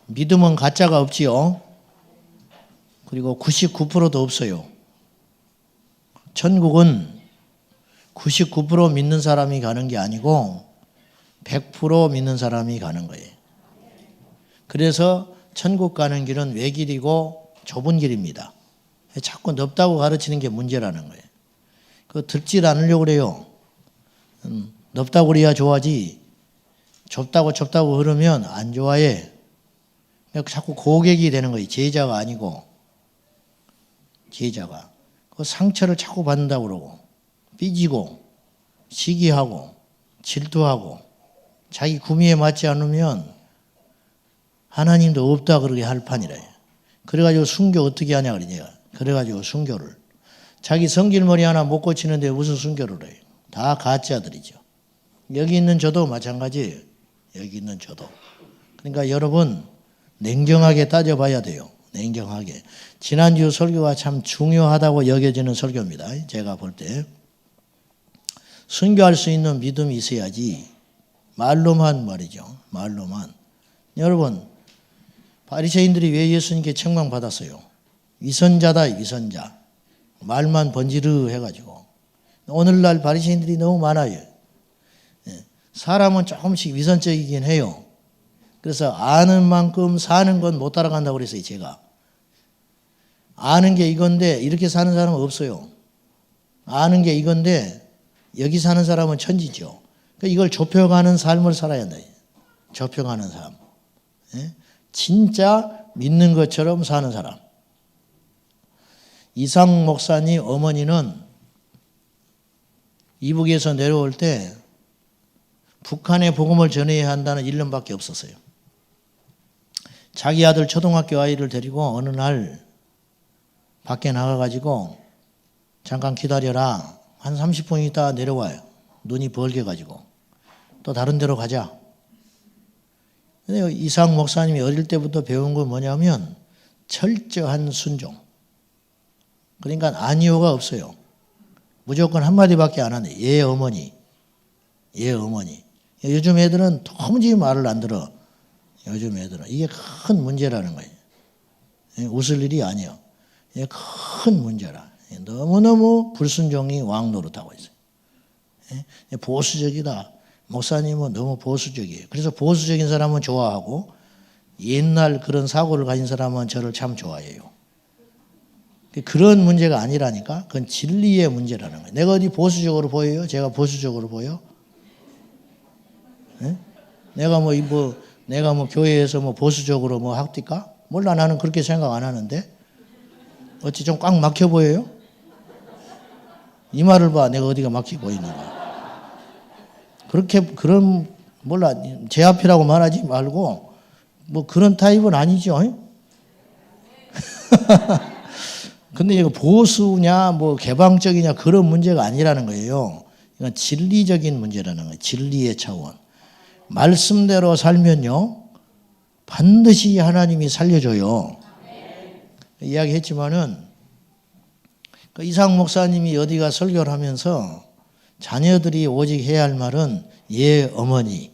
믿음은 가짜가 없지요. 그리고 99%도 없어요. 천국은 99% 믿는 사람이 가는 게 아니고 100% 믿는 사람이 가는 거예요. 그래서 천국 가는 길은 외길이고 좁은 길입니다. 자꾸 넓다고 가르치는 게 문제라는 거예요. 그거 듣질 않으려고 그래요. 넓다고 그래야 좋아하지 좁다고 그러면 안 좋아해. 자꾸 고객이 되는 거예요. 제자가 아니고. 제자가. 그 상처를 자꾸 받는다고 그러고 삐지고 시기하고 질투하고 자기 구미에 맞지 않으면 하나님도 없다 그러게 할 판이래요. 그래가지고 순교 어떻게 하냐 그러냐. 그래가지고 순교를. 자기 성질머리 하나 못 고치는데 무슨 순교를 해요. 다 가짜들이죠. 여기 있는 저도 마찬가지예요. 여기 있는 저도. 그러니까 여러분 냉정하게 따져봐야 돼요. 냉정하게. 지난주 설교가 참 중요하다고 여겨지는 설교입니다. 제가 볼 때. 순교할 수 있는 믿음이 있어야지. 말로만 말이죠. 말로만. 여러분 바리새인들이 왜 예수님께 책망받았어요? 위선자다 위선자. 말만 번지르 해가지고. 오늘날 바리새인들이 너무 많아요. 사람은 조금씩 위선적이긴 해요. 그래서 아는 만큼 사는 건 못 따라간다고 그랬어요. 제가. 아는 게 이건데 이렇게 사는 사람은 없어요. 아는 게 이건데 여기 사는 사람은 천지죠. 그러니까 이걸 좁혀가는 삶을 살아야 한다. 좁혀가는 삶. 진짜 믿는 것처럼 사는 사람. 이상 목사님 어머니는 이북에서 내려올 때 북한에 복음을 전해야 한다는 일념밖에 없었어요. 자기 아들 초등학교 아이를 데리고 어느 날 밖에 나가가지고 잠깐 기다려라. 한 30분 있다 내려와요. 눈이 벌게가지고. 또 다른 데로 가자. 근데 이상 목사님이 어릴 때부터 배운 건 뭐냐면 철저한 순종. 그러니까 아니오가 없어요. 무조건 한마디밖에 안 하네. 예 어머니. 예 어머니. 요즘 애들은 도무지 말을 안 들어. 요즘 애들은. 이게 큰 문제라는 거예요. 웃을 일이 아니에요. 이게 큰 문제라. 너무너무 불순종이 왕노릇하고 있어요. 보수적이다. 목사님은 너무 보수적이에요. 그래서 보수적인 사람은 좋아하고 옛날 그런 사고를 가진 사람은 저를 참 좋아해요. 그런 문제가 아니라니까. 그건 진리의 문제라는 거예요. 내가 어디 보수적으로 보여요? 제가 보수적으로 보여? 내가 뭐 교회에서 뭐 보수적으로 뭐 합니까? 몰라. 나는 그렇게 생각 안 하는데. 어찌 좀 꽉 막혀 보여요? 이 말을 봐. 내가 어디가 막혀 보이는가. 그런 몰라. 제 앞이라고 말하지 말고 뭐 그런 타입은 아니죠. 근데 이거 보수냐 뭐 개방적이냐 그런 문제가 아니라는 거예요. 이건 진리적인 문제라는 거예요. 진리의 차원. 말씀대로 살면요 반드시 하나님이 살려줘요. 이야기했지만은 그 이상 목사님이 어디가 설교를 하면서 자녀들이 오직 해야 할 말은 예 어머니,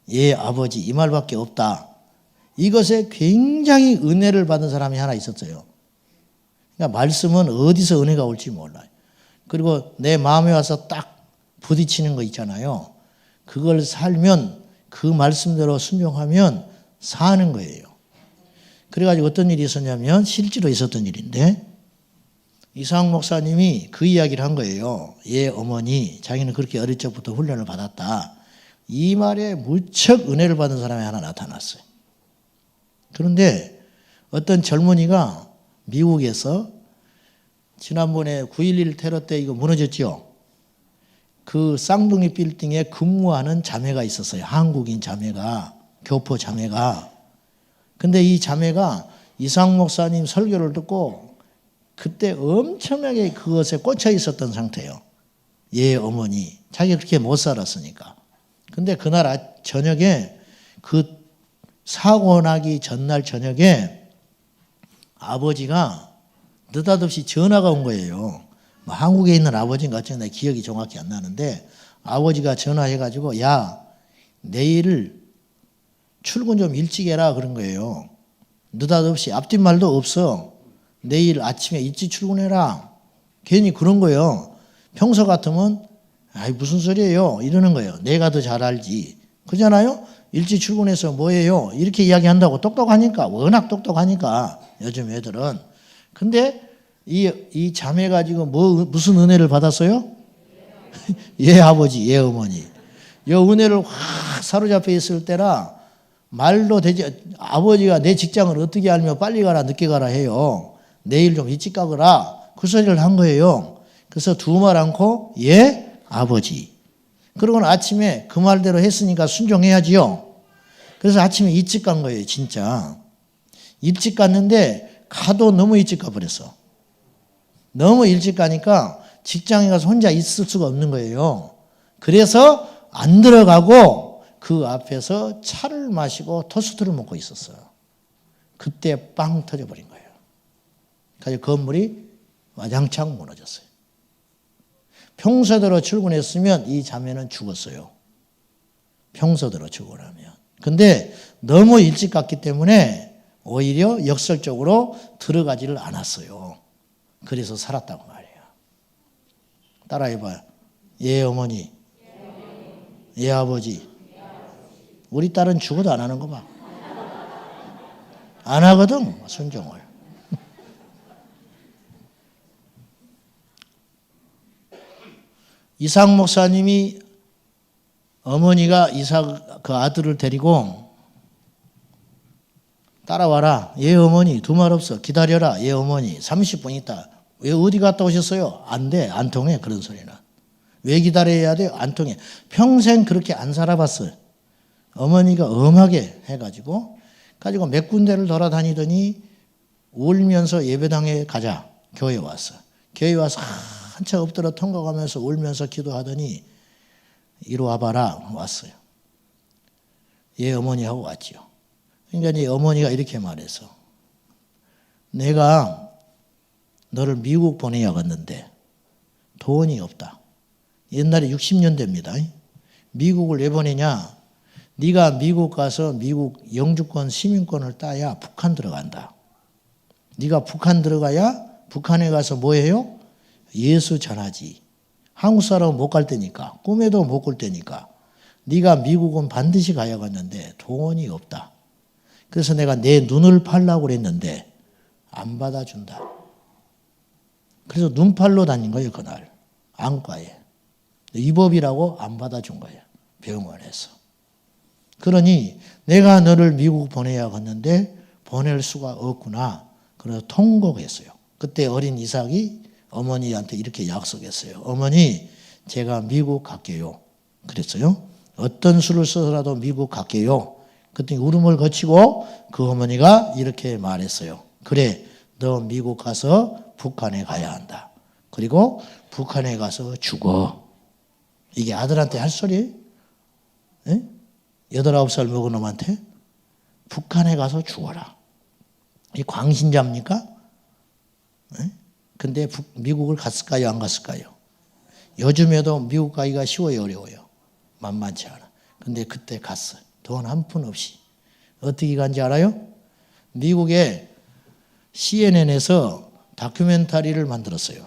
예 아버지 이 말밖에 없다. 이것에 굉장히 은혜를 받은 사람이 하나 있었어요. 그러니까 말씀은 어디서 은혜가 올지 몰라요. 그리고 내 마음에 와서 딱 부딪히는 거 있잖아요. 그걸 살면 그 말씀대로 순종하면 사는 거예요. 그래가지고 어떤 일이 있었냐면 실제로 있었던 일인데 이상 목사님이 그 이야기를 한 거예요. 예 어머니 자기는 그렇게 어릴 적부터 훈련을 받았다. 이 말에 무척 은혜를 받은 사람이 하나 나타났어요. 그런데 어떤 젊은이가 미국에서 지난번에 9.11 테러 때 이거 무너졌죠. 그 쌍둥이 빌딩에 근무하는 자매가 있었어요. 한국인 자매가, 교포 자매가. 근데 이 자매가 이상 목사님 설교를 듣고 그때 엄청나게 그것에 꽂혀 있었던 상태예요. 예 어머니. 자기가 그렇게 못 살았으니까. 근데 그날 저녁에 그 사고 나기 전날 저녁에 아버지가 느닷없이 전화가 온 거예요. 뭐 한국에 있는 아버지인 것 같은데 기억이 정확히 안 나는데 아버지가 전화해가지고 야 내일 출근 좀 일찍 해라 그런 거예요. 느닷없이 앞뒷말도 없어. 내일 아침에 일찍 출근해라. 괜히 그런 거예요. 평소 같으면 아이 무슨 소리예요 이러는 거예요. 내가 더 잘 알지. 그잖아요. 일찍 출근해서 뭐예요 이렇게 이야기한다고. 똑똑하니까, 워낙 똑똑하니까 요즘 애들은. 근데 이 자매가 지금 무슨 은혜를 받았어요? 얘 아버지, 얘 어머니. 이 은혜를 확 사로잡혀 있을 때라 말도 되지. 아버지가 내 직장을 어떻게 알며 빨리 가라 늦게 가라 해요. 내일 좀 일찍 가거라. 그 소리를 한 거예요. 그래서 두말 않고 예 아버지. 그러고는 아침에 그 말대로 했으니까 순종해야지요. 그래서 아침에 일찍 간 거예요. 진짜 일찍 갔는데 가도 너무 일찍 가버렸어. 너무 일찍 가니까 직장에 가서 혼자 있을 수가 없는 거예요. 그래서 안 들어가고 그 앞에서 차를 마시고 토스트를 먹고 있었어요. 그때 빵 터져버린 거예요. 그래서 건물이 와장창 무너졌어요. 평소대로 출근했으면 이 자매는 죽었어요. 평소대로 출근하면. 근데 너무 일찍 갔기 때문에 오히려 역설적으로 들어가지를 않았어요. 그래서 살았다고 말이에요. 따라해봐요. 예 어머니, 예 아버지. 우리 딸은 죽어도 안 하는 거 봐. 안 하거든 순종을. 이삭 목사님이 어머니가 이삭 그 아들을 데리고 따라와라. 예 어머니 두 말 없어. 기다려라. 예 어머니 30분 있다. 왜 어디 갔다 오셨어요? 안 돼. 안 통해. 그런 소리는. 왜 기다려야 돼요? 안 통해. 평생 그렇게 안 살아봤어요. 어머니가 엄하게 해가지고 몇 군데를 돌아다니더니 울면서 예배당에 가자. 교회 왔어. 교회 와서 한참 엎드려 통곡하면서 울면서 기도하더니 이리 와봐라 왔어요. 예 어머니하고 왔지요. 그러니까 이 어머니가 이렇게 말해서 내가 너를 미국 보내야겠는데 돈이 없다. 옛날에 60년대입니다. 미국을 왜 보내냐? 네가 미국 가서 미국 영주권 시민권을 따야 북한 들어간다. 네가 북한 들어가야 북한에 가서 뭐 해요? 예수 전하지. 한국 사람은 못 갈 테니까. 꿈에도 못 갈 테니까. 네가 미국은 반드시 가야겠는데 돈이 없다. 그래서 내가 내 눈을 팔라고 그랬는데 안 받아준다. 그래서 눈팔로 다닌 거예요. 그날 안과에. 위법이라고 안 받아준 거예요. 병원에서. 그러니 내가 너를 미국 보내야겠는데 보낼 수가 없구나. 그래서 통곡했어요. 그때 어린 이삭이 어머니한테 이렇게 약속했어요. 어머니 제가 미국 갈게요. 그랬어요. 어떤 수를 써서라도 미국 갈게요. 그랬더니 울음을 거치고 그 어머니가 이렇게 말했어요. 그래 너 미국 가서 북한에 가야 한다. 그리고 북한에 가서 죽어. 이게 아들한테 할 소리? 8, 9살 먹은 놈한테 북한에 가서 죽어라. 이 광신자입니까? 근데 미국을 갔을까요? 안 갔을까요? 요즘에도 미국 가기가 쉬워요? 어려워요? 만만치 않아. 근데 그때 갔어요. 돈 한 푼 없이. 어떻게 간지 알아요? 미국의 CNN에서 다큐멘터리를 만들었어요.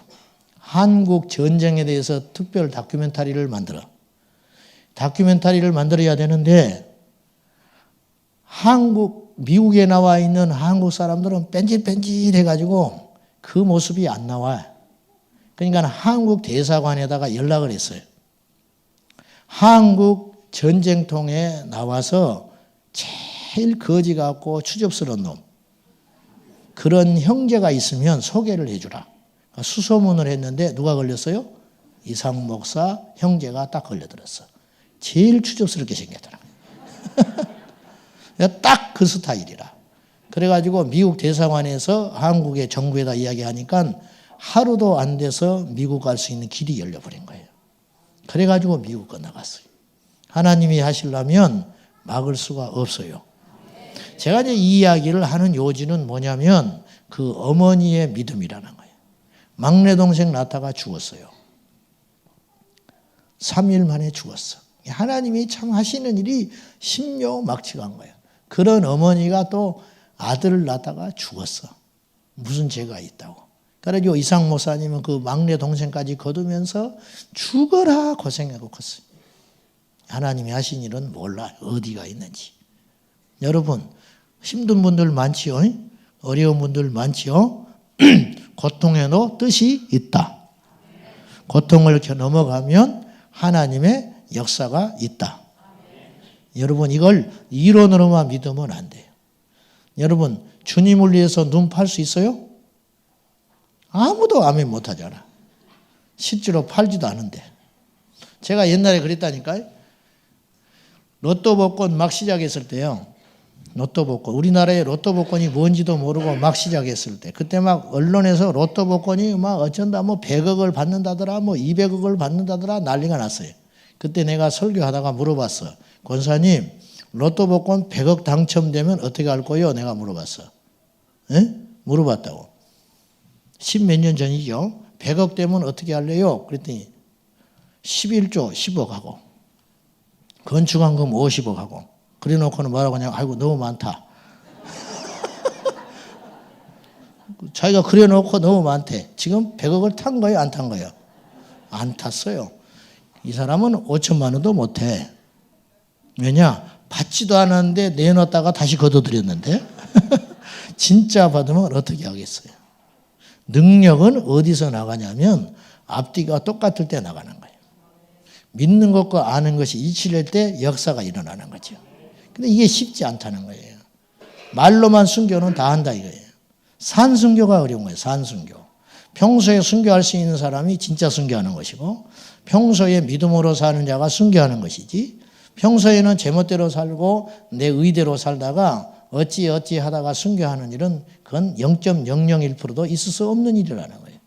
한국 전쟁에 대해서 특별 다큐멘터리를 만들어. 다큐멘터리를 만들어야 되는데 미국에 나와 있는 한국 사람들은 뺀질뺀질해가지고 그 모습이 안 나와. 그러니까 한국 대사관에다가 연락을 했어요. 한국 전쟁통에 나와서 제일 거지 같고 추접스러운 놈. 그런 형제가 있으면 소개를 해주라. 수소문을 했는데 누가 걸렸어요? 이삭 목사 형제가 딱 걸려들었어. 제일 추접스럽게 생겼더라. 딱 그 스타일이라. 그래가지고 미국 대사관에서 한국의 정부에다 이야기하니까 하루도 안 돼서 미국 갈 수 있는 길이 열려버린 거예요. 그래가지고 미국 건너갔어요. 하나님이 하시려면 막을 수가 없어요. 제가 이제 이 이야기를 하는 요지는 뭐냐면 그 어머니의 믿음이라는 거예요. 막내 동생 나타가 죽었어요. 3일 만에 죽었어. 하나님이 참 하시는 일이 심려막측한 거예요. 그런 어머니가 또 아들을 낳다가 죽었어. 무슨 죄가 있다고. 그래가지고 이상 목사님은 그 막내 동생까지 거두면서 죽어라 고생하고 컸어요. 하나님이 하신 일은 몰라 어디가 있는지. 여러분 힘든 분들 많지요. 어려운 분들 많지요. 고통에도 뜻이 있다. 고통을 이렇게 넘어가면 하나님의 역사가 있다. 여러분 이걸 이론으로만 믿으면 안 돼요. 여러분 주님을 위해서 눈 팔 수 있어요? 아무도 아멘 못하잖아. 실제로 팔지도 않은데. 제가 옛날에 그랬다니까요. 로또 복권 막 시작했을 때요. 로또 복권. 우리나라에 로또 복권이 뭔지도 모르고 막 시작했을 때. 그때 막 언론에서 로또 복권이 막 어쩐다 뭐 100억을 받는다더라 뭐 200억을 받는다더라 난리가 났어요. 그때 내가 설교하다가 물어봤어. 권사님 로또 복권 100억 당첨되면 어떻게 할 거요? 내가 물어봤어. 에? 물어봤다고. 10몇 년 전이죠. 100억 되면 어떻게 할래요? 그랬더니 11조 10억 하고 건축한금 50억 하고 그래 놓고는 뭐라고 하냐면 아이고 너무 많다. 자기가 그래 놓고 너무 많대. 지금 100억을 탄 거예요? 안 탄 거예요? 안 탔어요. 이 사람은 5천만 원도 못해. 왜냐? 받지도 않았는데 내놨다가 다시 걷어들였는데 진짜 받으면 어떻게 하겠어요? 능력은 어디서 나가냐면 앞뒤가 똑같을 때 나가는 거예요. 믿는 것과 아는 것이 일치할 때 역사가 일어나는 거죠. 근데 이게 쉽지 않다는 거예요. 말로만 순교는 다 한다 이거예요. 산순교가 어려운 거예요. 산순교. 평소에 순교할 수 있는 사람이 진짜 순교하는 것이고 평소에 믿음으로 사는 자가 순교하는 것이지 평소에는 제멋대로 살고 내 의대로 살다가 어찌 하다가 순교하는 일은 그건 0.001%도 있을 수 없는 일이라는 거예요.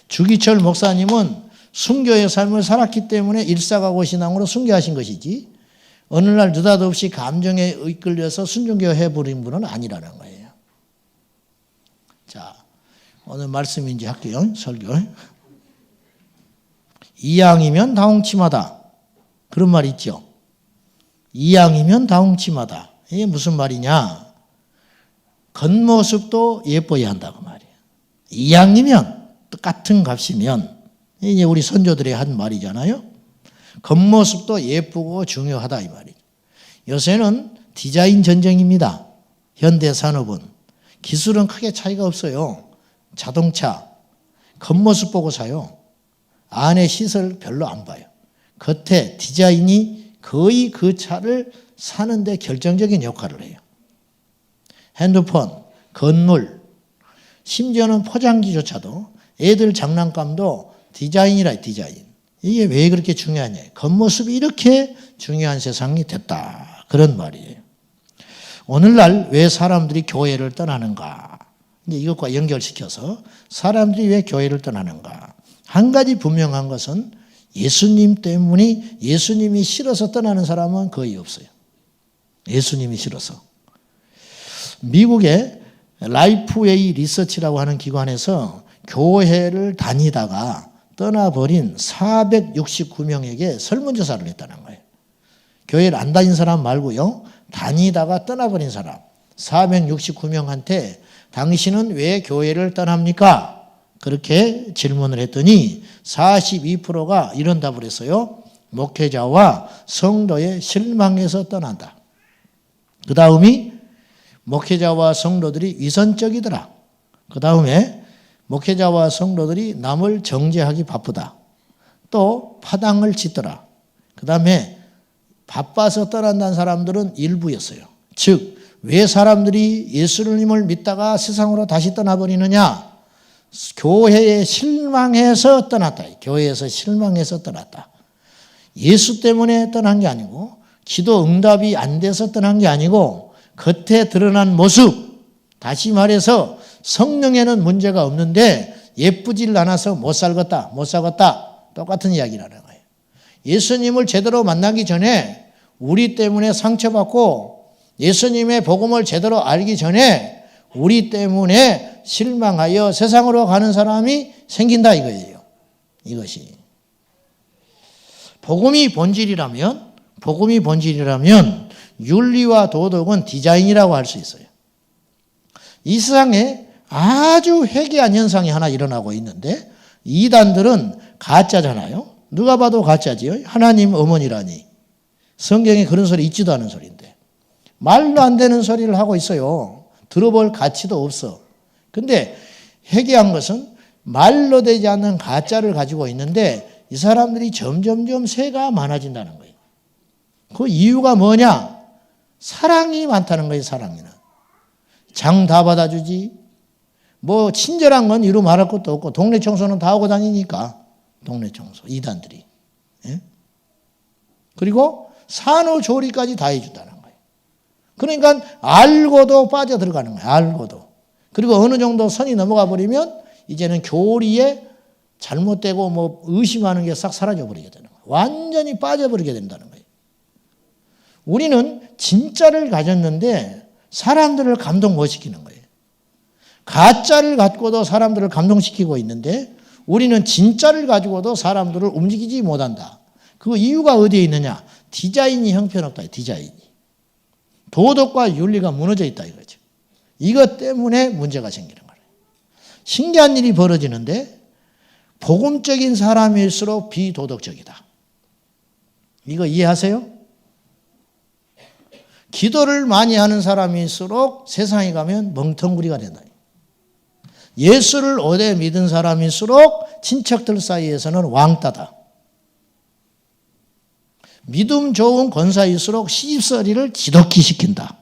주기철 목사님은 순교의 삶을 살았기 때문에 일사각오 신앙으로 순교하신 것이지 어느 날 느닷없이 감정에 이끌려서 순종교 해버린 분은 아니라는 거예요. 자, 오늘 말씀인지 할게요. 설교. 이양이면 다홍침하다. 그런 말 있죠. 이양이면 다홍침하다. 이게 무슨 말이냐? 겉모습도 예뻐야 한다고 말이에요. 이양이면 똑같은 값이면 이제 우리 선조들이 한 말이잖아요. 겉모습도 예쁘고 중요하다 이 말이에요. 요새는 디자인 전쟁입니다. 현대 산업은 기술은 크게 차이가 없어요. 자동차 겉모습 보고 사요. 안에 시설 별로 안 봐요. 겉에 디자인이 거의 그 차를 사는데 결정적인 역할을 해요. 핸드폰, 건물, 심지어는 포장지조차도 애들 장난감도 디자인이라 디자인. 이게 왜 그렇게 중요하냐. 겉모습이 이렇게 중요한 세상이 됐다. 그런 말이에요. 오늘날 왜 사람들이 교회를 떠나는가. 이제 이것과 연결시켜서 사람들이 왜 교회를 떠나는가. 한 가지 분명한 것은 예수님 때문에 예수님이 싫어서 떠나는 사람은 거의 없어요. 예수님이 싫어서. 미국의 라이프웨이 리서치라고 하는 기관에서 교회를 다니다가 떠나버린 469명에게 설문조사를 했다는 거예요. 교회를 안 다닌 사람 말고요. 다니다가 떠나버린 사람 469명한테 당신은 왜 교회를 떠납니까? 그렇게 질문을 했더니 42%가 이런 답을 했어요. 목회자와 성도의 실망에서 떠난다. 그 다음이 목회자와 성도들이 위선적이더라. 그 다음에 목회자와 성도들이 남을 정죄하기 바쁘다. 또 파당을 짓더라. 그 다음에 바빠서 떠난다는 사람들은 일부였어요. 즉, 왜 사람들이 예수님을 믿다가 세상으로 다시 떠나버리느냐? 교회에 실망해서 떠났다. 교회에서 실망해서 떠났다. 예수 때문에 떠난 게 아니고 기도 응답이 안 돼서 떠난 게 아니고 겉에 드러난 모습, 다시 말해서 성령에는 문제가 없는데 예쁘질 않아서 못 살겠다, 못 사겠다. 똑같은 이야기라는 거예요. 예수님을 제대로 만나기 전에 우리 때문에 상처받고 예수님의 복음을 제대로 알기 전에 우리 때문에 실망하여 세상으로 가는 사람이 생긴다 이거예요. 이것이. 복음이 본질이라면 윤리와 도덕은 디자인이라고 할 수 있어요. 이 세상에 아주 회개한 현상이 하나 일어나고 있는데 이단들은 가짜잖아요. 누가 봐도 가짜지요. 하나님 어머니라니. 성경에 그런 소리 있지도 않은 소리인데 말도 안 되는 소리를 하고 있어요. 들어볼 가치도 없어. 근데 회개한 것은 말로 되지 않는 가짜를 가지고 있는데 이 사람들이 점점점 세가 많아진다는 거예요. 그 이유가 뭐냐? 사랑이 많다는 거예요. 사랑이는. 장 다 받아주지. 뭐 친절한 건 이루 말할 것도 없고 동네 청소는 다 하고 다니니까. 동네 청소 이단들이. 예? 그리고 산후조리까지 다 해준다는 거예요. 그러니까 알고도 빠져들어가는 거예요. 알고도. 그리고 어느 정도 선이 넘어가 버리면 이제는 교리에 잘못되고 뭐 의심하는 게 싹 사라져 버리게 되는 거예요. 완전히 빠져버리게 된다는 거예요. 우리는 진짜를 가졌는데 사람들을 감동 못 시키는 거예요. 가짜를 갖고도 사람들을 감동시키고 있는데 우리는 진짜를 가지고도 사람들을 움직이지 못한다. 그 이유가 어디에 있느냐? 디자인이 형편없다. 디자인이. 도덕과 윤리가 무너져 있다 이거죠. 이것 때문에 문제가 생기는 거예요. 신기한 일이 벌어지는데 복음적인 사람일수록 비도덕적이다. 이거 이해하세요? 기도를 많이 하는 사람일수록 세상에 가면 멍텅구리가 된다. 예수를 오래 믿은 사람일수록 친척들 사이에서는 왕따다. 믿음 좋은 권사일수록 시집살이를 지독히 시킨다.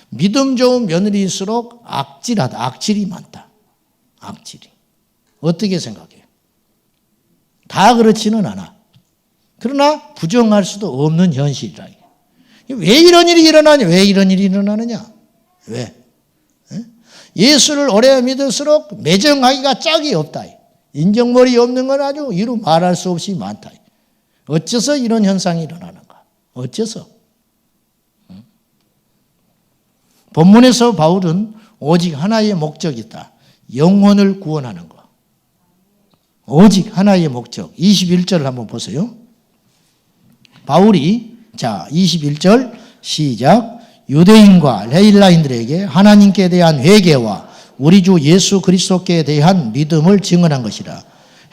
믿음 좋은 며느리일수록 악질하다. 악질이 많다. 악질이. 어떻게 생각해요? 다 그렇지는 않아. 그러나 부정할 수도 없는 현실이라. 왜 이런 일이 일어나냐? 왜 이런 일이 일어나느냐? 왜? 예수를 오래 믿을수록 매정하기가 짝이 없다. 인정머리 없는 건 아주 이루 말할 수 없이 많다. 어째서 이런 현상이 일어나는가? 어째서? 본문에서 바울은 오직 하나의 목적이 있다. 영혼을 구원하는 것. 오직 하나의 목적. 21절을 한번 보세요. 바울이 21절 시작. 유대인과 레일라인들에게 하나님께 대한 회개와 우리 주 예수 그리스도께 대한 믿음을 증언한 것이라.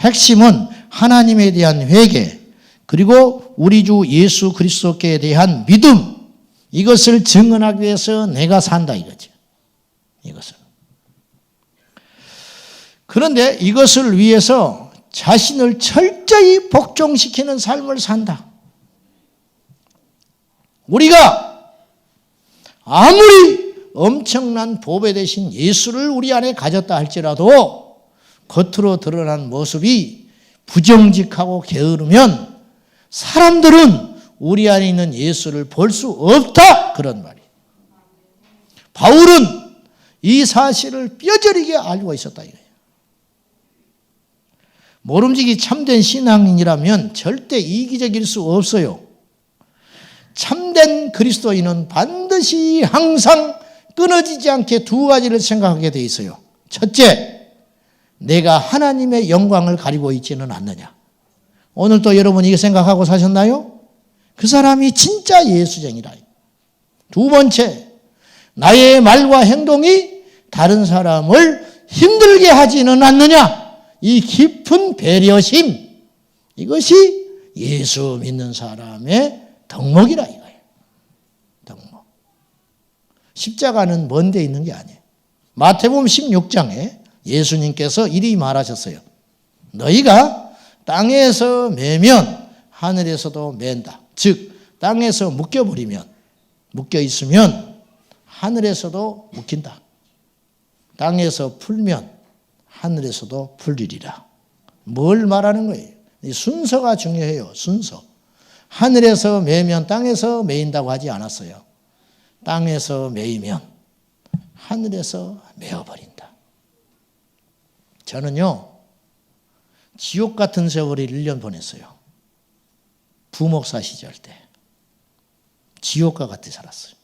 핵심은 하나님에 대한 회개 그리고 우리 주 예수 그리스도께 대한 믿음 이것을 증언하기 위해서 내가 산다 이거죠. 이것을. 그런데 이것을 위해서 자신을 철저히 복종시키는 삶을 산다. 우리가 아무리 엄청난 보배 대신 예수를 우리 안에 가졌다 할지라도 겉으로 드러난 모습이 부정직하고 게으르면 사람들은 우리 안에 있는 예수를 볼 수 없다. 그런 말이에요. 바울은 이 사실을 뼈저리게 알고 있었다 이거예요. 모름지기 참된 신앙인이라면 절대 이기적일 수 없어요. 참된 그리스도인은 반드시 항상 끊어지지 않게 두 가지를 생각하게 돼 있어요. 첫째, 내가 하나님의 영광을 가리고 있지는 않느냐. 오늘 또 여러분 이거 생각하고 사셨나요? 그 사람이 진짜 예수쟁이라. 두 번째, 나의 말과 행동이 다른 사람을 힘들게 하지는 않느냐. 이 깊은 배려심, 이것이 예수 믿는 사람의 덕목이라 이거예요. 덕목. 십자가는 먼 데 있는 게 아니에요. 마태복음 16장에 예수님께서 이리 말하셨어요. 너희가 땅에서 매면 하늘에서도 맨다. 즉 땅에서 묶여버리면 묶여있으면 하늘에서도 묶인다. 땅에서 풀면 하늘에서도 풀리리라. 뭘 말하는 거예요? 이 순서가 중요해요. 순서. 하늘에서 매면 땅에서 매인다고 하지 않았어요. 땅에서 매이면 하늘에서 매어버린다. 저는요, 지옥 같은 세월을 1년 보냈어요. 부목사 시절 때. 지옥과 같이 살았어요.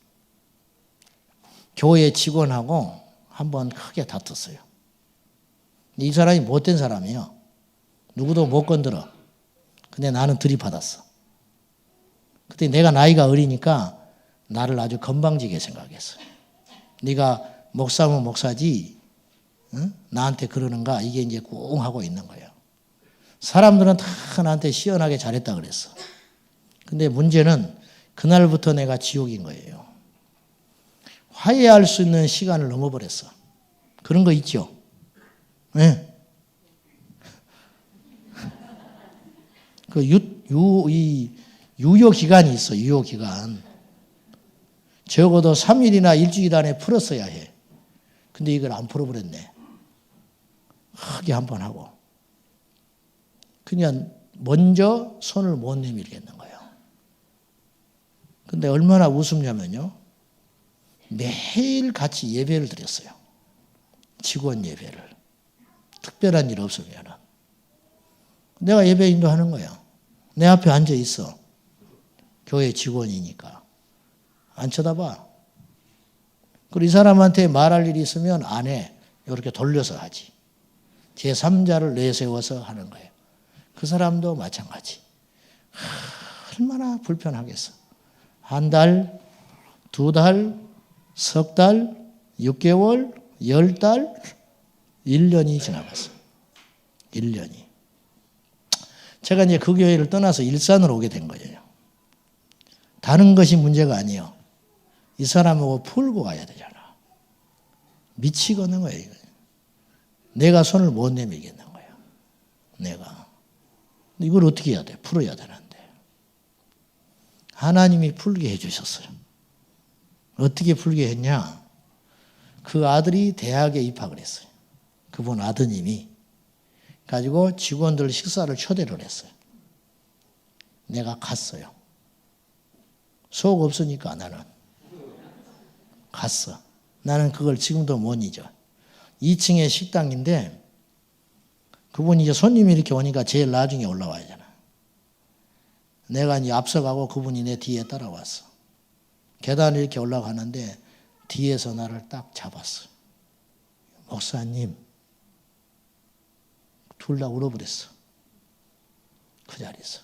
교회 직원하고 한번 크게 다퉜어요. 이 사람이 못된 사람이에요. 누구도 못 건드려. 근데 나는 들이받았어. 그때 내가 나이가 어리니까 나를 아주 건방지게 생각했어. 네가 목사면 목사지, 응? 나한테 그러는가? 이게 이제 꿍 하고 있는 거예요. 사람들은 다 나한테 시원하게 잘했다 그랬어. 근데 문제는 그날부터 내가 지옥인 거예요. 화해할 수 있는 시간을 넘어버렸어. 그런 거 있죠? 네. 유효기간이 있어, 유효기간. 적어도 3일이나 일주일 안에 풀었어야 해. 근데 이걸 안 풀어버렸네. 크게 한 번 하고. 그냥 먼저 손을 못 내밀겠는 거예요. 근데 얼마나 우습냐면요. 매일 같이 예배를 드렸어요. 직원 예배를. 특별한 일 없으면. 내가 예배 인도하는 거야. 내 앞에 앉아 있어. 교회 직원이니까. 안 쳐다봐. 그리고 이 사람한테 말할 일이 있으면 안 해. 이렇게 돌려서 하지. 제3자를 내세워서 하는 거예요. 그 사람도 마찬가지. 얼마나 불편하겠어. 한 달, 두 달, 석 달, 6개월, 10달, 1년이 지나갔어. 1년이. 제가 이제 그 교회를 떠나서 일산으로 오게 된 거예요. 다른 것이 문제가 아니에요. 이 사람하고 풀고 가야 되잖아. 미치겠는 거예요. 내가 손을 못 내밀겠는 거예요. 내가. 이걸 어떻게 해야 돼? 풀어야 되는데. 하나님이 풀게 해주셨어요. 어떻게 풀게 했냐? 그 아들이 대학에 입학을 했어요. 그분 아드님이. 가지고 직원들 식사를 초대를 했어요. 내가 갔어요. 속 없으니까 나는. 갔어. 나는 그걸 지금도 못 잊어. 2층에 식당인데 그분이 이제 손님이 이렇게 오니까 제일 나중에 올라와야 되잖아. 내가 이제 앞서가고 그분이 내 뒤에 따라왔어. 계단을 이렇게 올라가는데 뒤에서 나를 딱 잡았어. 목사님. 둘 다 울어버렸어. 그 자리에서.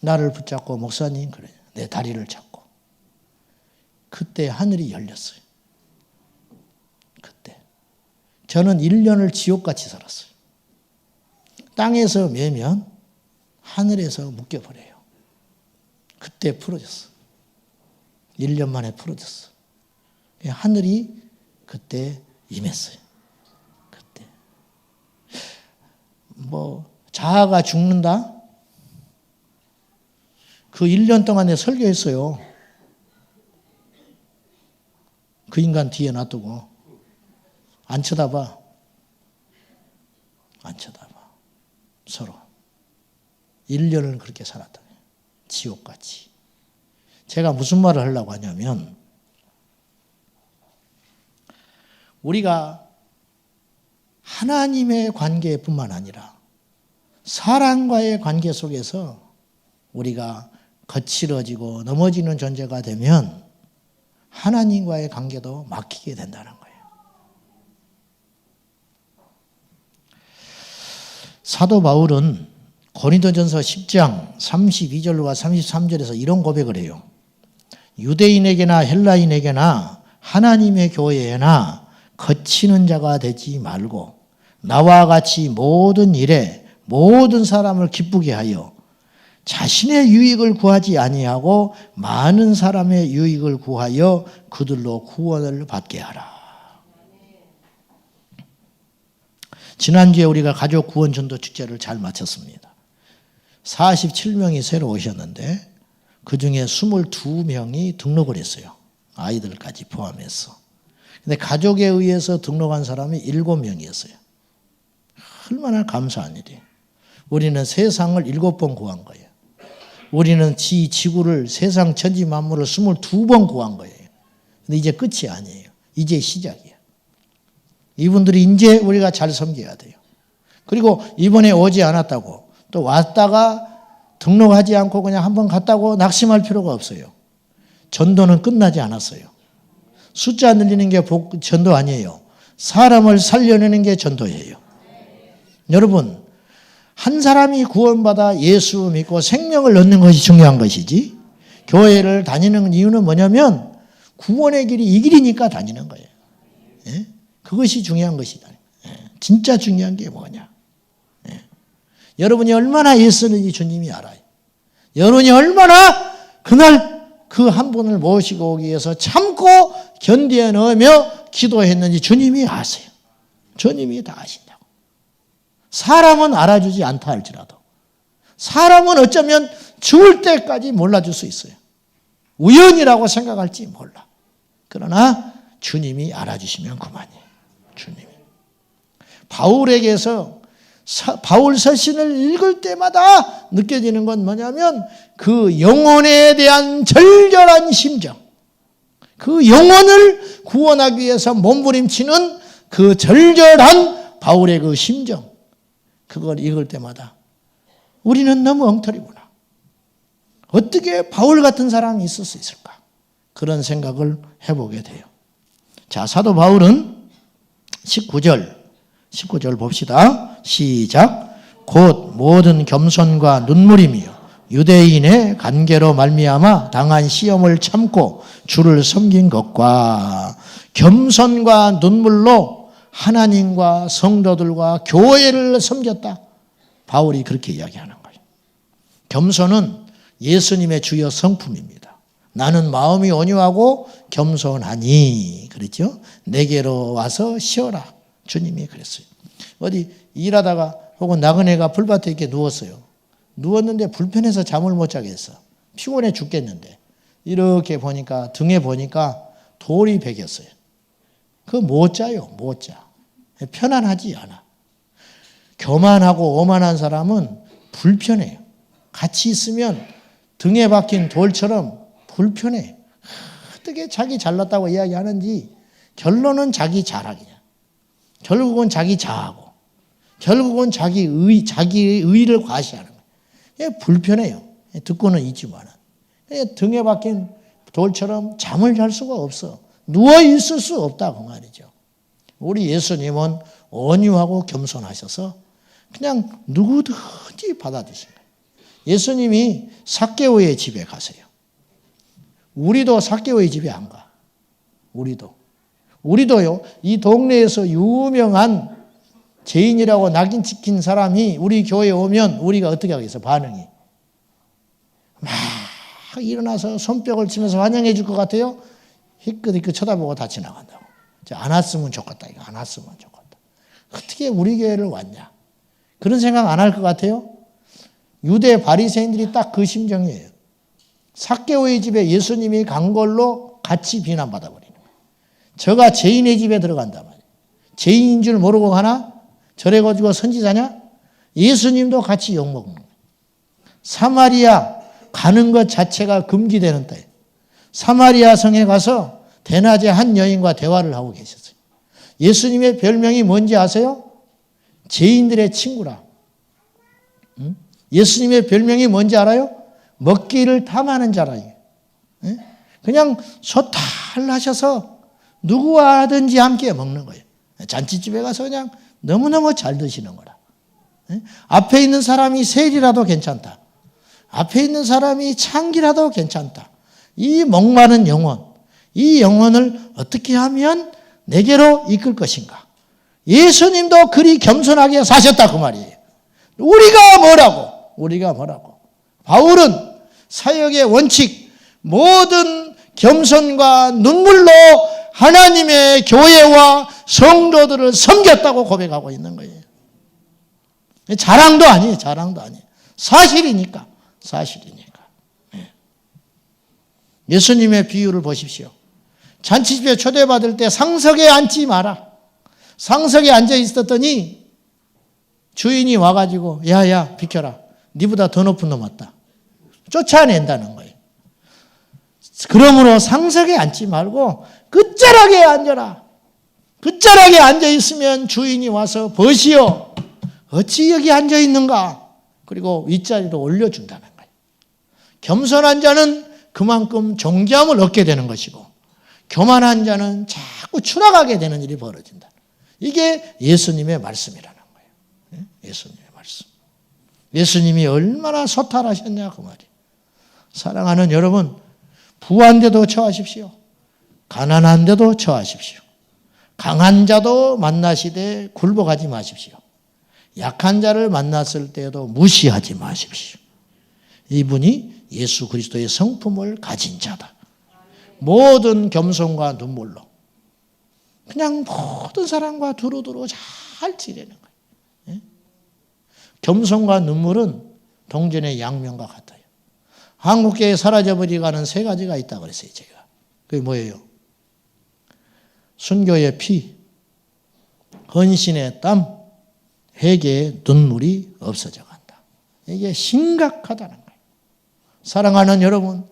나를 붙잡고 목사님 그래. 내 다리를 잡고. 그때 하늘이 열렸어요. 그때. 저는 1년을 지옥같이 살았어요. 땅에서 매면 하늘에서 묶여버려요. 그때 풀어졌어. 1년 만에 풀어졌어. 하늘이 그때 임했어요. 그때. 자아가 죽는다? 그 1년 동안 내가 설교했어요. 그 인간 뒤에 놔두고. 안 쳐다봐. 안 쳐다봐. 서로. 1년을 그렇게 살았다. 지옥같이. 제가 무슨 말을 하려고 하냐면 우리가 하나님의 관계뿐만 아니라 사람과의 관계 속에서 우리가 거칠어지고 넘어지는 존재가 되면 하나님과의 관계도 막히게 된다는 거예요. 사도 바울은 고린도전서 10장 32절과 33절에서 이런 고백을 해요. 유대인에게나 헬라인에게나 하나님의 교회에나 거치는 자가 되지 말고 나와 같이 모든 일에 모든 사람을 기쁘게 하여 자신의 유익을 구하지 아니하고 많은 사람의 유익을 구하여 그들로 구원을 받게 하라. 지난주에 우리가 가족 구원 전도 축제를 잘 마쳤습니다. 47명이 새로 오셨는데 그중에 22명이 등록을 했어요. 아이들까지 포함해서. 근데 가족에 의해서 등록한 사람이 7명이었어요. 얼마나 감사한 일이에요. 우리는 세상을 7번 구한 거예요. 우리는 지구를 세상 천지 만물을 22번 구한 거예요. 근데 이제 끝이 아니에요. 이제 시작이에요. 이분들이 이제 우리가 잘 섬겨야 돼요. 그리고 이번에 오지 않았다고 또 왔다가 등록하지 않고 그냥 한번 갔다고 낙심할 필요가 없어요. 전도는 끝나지 않았어요. 숫자 늘리는 게 전도 아니에요. 사람을 살려내는 게 전도예요. 여러분, 한 사람이 구원받아 예수 믿고 생명을 얻는 것이 중요한 것이지, 교회를 다니는 이유는 뭐냐면 구원의 길이 이 길이니까 다니는 거예요. 예? 그것이 중요한 것이다. 예? 진짜 중요한 게 뭐냐. 예? 여러분이 얼마나 애쓰는지 주님이 알아요. 여러분이 얼마나 그날 그 한 분을 모시고 오기 위해서 참고 견뎌내며 기도했는지 주님이 아세요. 주님이 다 아신다고. 사람은 알아주지 않다 할지라도 사람은 어쩌면 죽을 때까지 몰라줄 수 있어요. 우연이라고 생각할지 몰라. 그러나 주님이 알아주시면 그만이에요. 주님이. 바울에게서 바울 서신을 읽을 때마다 느껴지는 건 뭐냐면 그 영혼에 대한 절절한 심정, 그 영혼을 구원하기 위해서 몸부림치는 그 절절한 바울의 그 심정, 그걸 읽을 때마다 우리는 너무 엉터리구나. 어떻게 바울 같은 사람이 있을 수 있을까? 그런 생각을 해보게 돼요. 자, 사도 바울은 19절 봅시다. 시작. 곧 모든 겸손과 눈물이며 유대인의 관계로 말미암아 당한 시험을 참고 주를 섬긴 것과 겸손과 눈물로 하나님과 성도들과 교회를 섬겼다. 바울이 그렇게 이야기하는 거예요. 겸손은 예수님의 주요 성품입니다. 나는 마음이 온유하고 겸손하니, 그랬죠? 내게로 와서 쉬어라. 주님이 그랬어요. 어디 일하다가 혹은 나그네가 풀밭에 이렇게 누웠어요. 누웠는데 불편해서 잠을 못 자겠어. 피곤해 죽겠는데 이렇게 보니까 등에 보니까 돌이 베겼어요. 그거 못 자요. 못 자. 편안하지 않아. 교만하고 오만한 사람은 불편해요. 같이 있으면 등에 박힌 돌처럼 불편해. 어떻게 자기 잘났다고 이야기하는지 결론은 자기 자랑이야. 결국은 자기 자하고 결국은 자기의 의의를 과시하는 거예요. 불편해요. 듣고는 있지만 등에 박힌 돌처럼 잠을 잘 수가 없어. 누워 있을 수 없다 그 말이죠. 우리 예수님은 온유하고 겸손하셔서 그냥 누구든지 받아주신 거예요. 예수님이 삭개오의 집에 가세요. 우리도 삭개오의 집에 안 가. 우리도요, 이 동네에서 유명한 죄인이라고 낙인 찍힌 사람이 우리 교회에 오면 우리가 어떻게 하겠어? 반응이 막 일어나서 손뼉을 치면서 환영해 줄 것 같아요? 희끗희끗 쳐다보고 다 지나간다고. 안 왔으면 좋겠다. 이거 안 왔으면 좋겠다. 어떻게 우리 교회를 왔냐? 그런 생각 안 할 것 같아요? 유대 바리새인들이 딱 그 심정이에요. 삭개오의 집에 예수님이 간 걸로 같이 비난받아버리는 거예요. 저가 죄인의 집에 들어간단 말이에요. 죄인인 줄 모르고 가나? 저래 가지고 선지자냐? 예수님도 같이 욕먹는 거예요. 사마리아 가는 것 자체가 금기되는 때예요. 사마리아 성에 가서 대낮에 한 여인과 대화를 하고 계셨어요. 예수님의 별명이 뭔지 아세요? 죄인들의 친구라. 예수님의 별명이 뭔지 알아요? 먹기를 탐하는 자라. 그냥 소탈하셔서 누구와든지 함께 먹는 거예요. 잔치집에 가서 그냥 너무너무 잘 드시는 거라. 앞에 있는 사람이 셀이라도 괜찮다. 앞에 있는 사람이 창기라도 괜찮다. 이 목마른 영혼, 이 영혼을 어떻게 하면 내게로 이끌 것인가? 예수님도 그리 겸손하게 사셨다 그 말이에요. 우리가 뭐라고? 바울은 사역의 원칙, 모든 겸손과 눈물로 하나님의 교회와 성도들을 섬겼다고 고백하고 있는 거예요. 자랑도 아니에요. 사실이니까. 예수님의 비유를 보십시오. 잔치집에 초대받을 때 상석에 앉지 마라. 상석에 앉아 있었더니 주인이 와가지고 야야 비켜라. 네보다 더 높은 놈 왔다. 쫓아낸다는 거예요. 그러므로 상석에 앉지 말고 끝자락에 앉아라. 끝자락에 앉아있으면 주인이 와서 보시오. 어찌 여기 앉아있는가? 그리고 윗자리로 올려준다는 거예요. 겸손한 자는 그만큼 존귀함을 얻게 되는 것이고 교만한 자는 자꾸 추락하게 되는 일이 벌어진다. 이게 예수님의 말씀이라는 거예요. 예수님의 말씀. 예수님이 얼마나 소탈하셨냐 그 말이에요. 사랑하는 여러분, 부한데도 처하십시오. 가난한데도 처하십시오. 강한 자도 만나시되 굴복하지 마십시오. 약한 자를 만났을 때에도 무시하지 마십시오. 이분이 예수 그리스도의 성품을 가진 자다. 모든 겸손과 눈물로 그냥 모든 사람과 두루두루 잘 지내는 거예요. 예? 겸손과 눈물은 동전의 양면과 같아요. 한국교회에 사라져버리가는 세 가지가 있다고 그랬어요. 제가. 그게 뭐예요? 순교의 피, 헌신의 땀, 회개의 눈물이 없어져 간다. 이게 심각하다는 거예요. 사랑하는 여러분,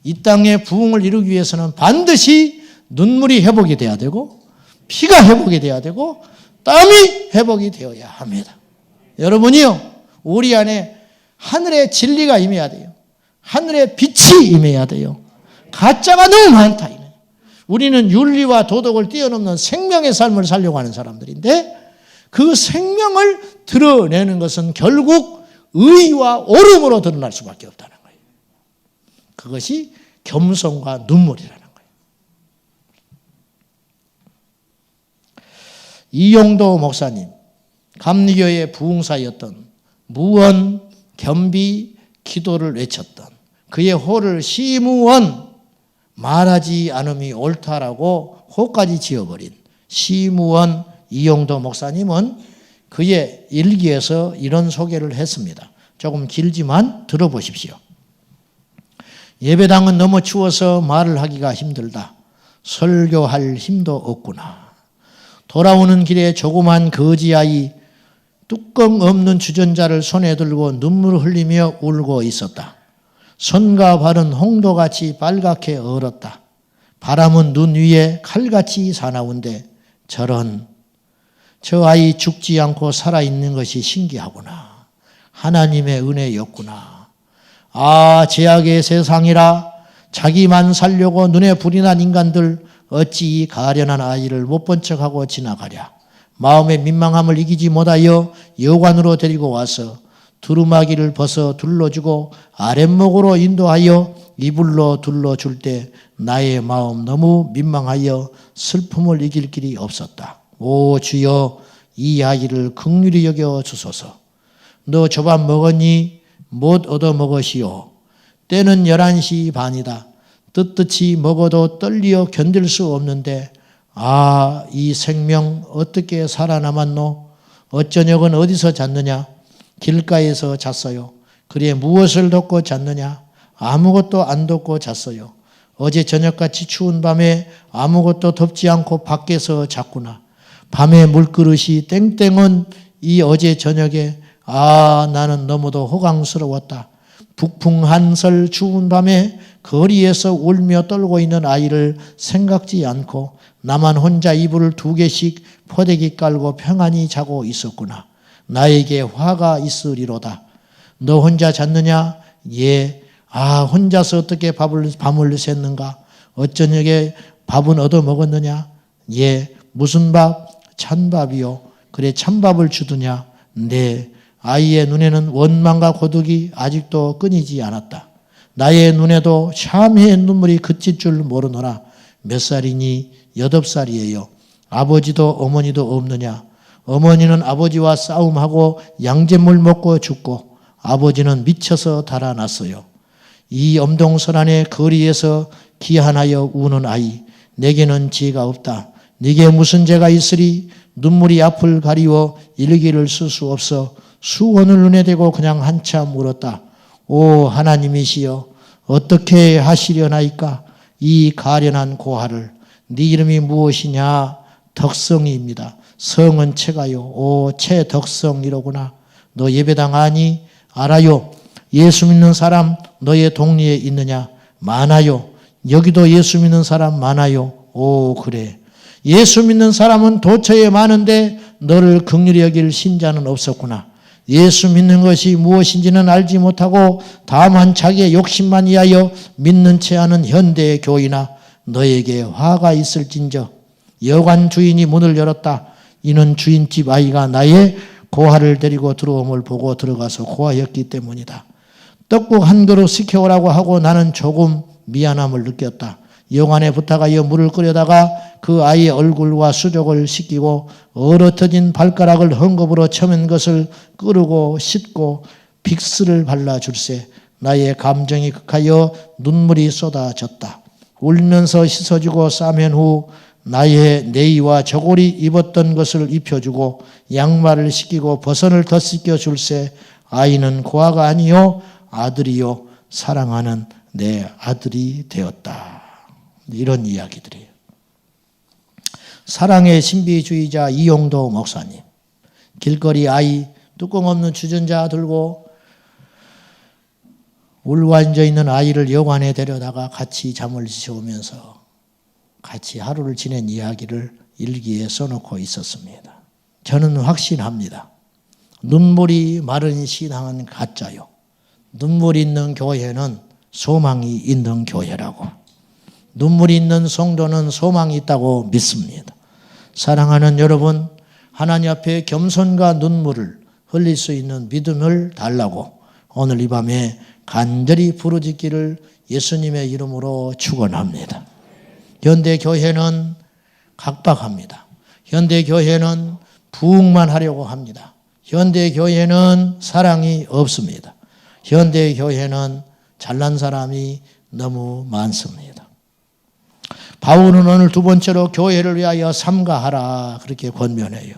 이 땅의 부흥을 이루기 위해서는 반드시 눈물이 회복이 돼야 되고 피가 회복이 돼야 되고 땀이 회복이 되어야 합니다. 여러분이요, 우리 안에 하늘의 진리가 임해야 돼요. 하늘의 빛이 임해야 돼요. 가짜가 너무 많다. 우리는 윤리와 도덕을 뛰어넘는 생명의 삶을 살려고 하는 사람들인데 그 생명을 드러내는 것은 결국 의와 옳음으로 드러날 수밖에 없다는 거예요. 그것이 겸손과 눈물이라는 거예요. 이용도 목사님, 감리교의 부흥사였던 무언, 겸비, 기도를 외쳤던 그의 호를 시무원, 말하지 않음이 옳다라고 호까지 지어버린 시무원 이용도 목사님은 그의 일기에서 이런 소개를 했습니다. 조금 길지만 들어보십시오. 예배당은 너무 추워서 말을 하기가 힘들다. 설교할 힘도 없구나. 돌아오는 길에 조그만 거지아이 뚜껑 없는 주전자를 손에 들고 눈물을 흘리며 울고 있었다. 손과 발은 홍도같이 빨갛게 얼었다. 바람은 눈 위에 칼같이 사나운데 저런 저 아이 죽지 않고 살아있는 것이 신기하구나. 하나님의 은혜였구나. 아, 죄악의 세상이라 자기만 살려고 눈에 불이 난 인간들 어찌 이 가련한 아이를 못 본 척하고 지나가랴. 마음의 민망함을 이기지 못하여 여관으로 데리고 와서 두루마기를 벗어 둘러주고 아랫목으로 인도하여 이불로 둘러줄 때 나의 마음 너무 민망하여 슬픔을 이길 길이 없었다. 오 주여, 이 아이를 긍휼히 여겨 주소서. 너 저 밥 먹었니? 못 얻어 먹으시오. 때는 11시 반이다. 떳떳이 먹어도 떨려 견딜 수 없는데 아, 이 생명 어떻게 살아남았노? 어쩌녁은 어디서 잤느냐? 길가에서 잤어요. 그래 무엇을 덮고 잤느냐? 아무것도 안 덮고 잤어요. 어제 저녁같이 추운 밤에 아무것도 덮지 않고 밖에서 잤구나. 밤에 물그릇이 땡땡은 이 어제 저녁에 아, 나는 너무도 호강스러웠다. 북풍한설 추운 밤에 거리에서 울며 떨고 있는 아이를 생각지 않고 나만 혼자 이불을 2개씩 포대기 깔고 평안히 자고 있었구나. 나에게 화가 있으리로다. 너 혼자 잤느냐? 예. 아, 혼자서 어떻게 밤을 샜는가? 어쩌녁에 밥은 얻어 먹었느냐? 예. 무슨 밥? 찬밥이요. 그래 찬밥을 주더냐? 네. 아이의 눈에는 원망과 고독이 아직도 끊이지 않았다. 나의 눈에도 참회의 눈물이 그칠 줄 모르노라. 몇 살이니? 8살이에요. 아버지도 어머니도 없느냐? 어머니는 아버지와 싸움하고 양잿물 먹고 죽고 아버지는 미쳐서 달아났어요. 이 엄동설안의 거리에서 기한하여 우는 아이, 내게는 죄가 없다. 네게 무슨 죄가 있으리? 눈물이 앞을 가리워 일기를 쓸 수 없어 수건을 눈에 대고 그냥 한참 울었다. 오 하나님이시여, 어떻게 하시려나이까? 이 가련한 고아를. 네 이름이 무엇이냐? 덕성이입니다. 성은 채가요. 오 채덕성이로구나. 너 예배당 아니? 알아요. 예수 믿는 사람 너의 동리에 있느냐? 많아요. 여기도 예수 믿는 사람 많아요. 오 그래. 예수 믿는 사람은 도처에 많은데 너를 긍휼히 여길 신자는 없었구나. 예수 믿는 것이 무엇인지는 알지 못하고 다만 자기의 욕심만 위하여 믿는 채 하는 현대의 교이나 너에게 화가 있을진저. 여관 주인이 문을 열었다. 이는 주인집 아이가 나의 고아를 데리고 들어옴을 보고 들어가서 고아였기 때문이다. 떡국 한 그릇 시켜오라고 하고 나는 조금 미안함을 느꼈다. 영안에 부탁하여 물을 끓여다가 그 아이의 얼굴과 수족을 씻기고 얼어터진 발가락을 헝겊으로 쳐맨 것을 끄르고 씻고 빅스를 발라줄세. 나의 감정이 극하여 눈물이 쏟아졌다. 울면서 씻어주고 싸맨 후 나의 네이와 저고리 입었던 것을 입혀주고 양말을 씻기고 버선을 더 씻겨줄세. 아이는 고아가 아니요 아들이요 사랑하는 내 아들이 되었다. 이런 이야기들이에요. 사랑의 신비주의자 이용도 목사님, 길거리 아이 뚜껑 없는 주전자 들고 울고 있는 아이를 여관에 데려다가 같이 잠을 지우면서 같이 하루를 지낸 이야기를 일기에 써놓고 있었습니다. 저는 확신합니다. 눈물이 마른 신앙은 가짜요. 눈물이 있는 교회는 소망이 있는 교회라고. 눈물이 있는 성도는 소망이 있다고 믿습니다. 사랑하는 여러분, 하나님 앞에 겸손과 눈물을 흘릴 수 있는 믿음을 달라고 오늘 이 밤에 간절히 부르짖기를 예수님의 이름으로 축원합니다. 현대 교회는 각박합니다. 현대 교회는 부흥만 하려고 합니다. 현대 교회는 사랑이 없습니다. 현대 교회는 잘난 사람이 너무 많습니다. 바울은 오늘 두 번째로 교회를 위하여 삼가하라 그렇게 권면해요.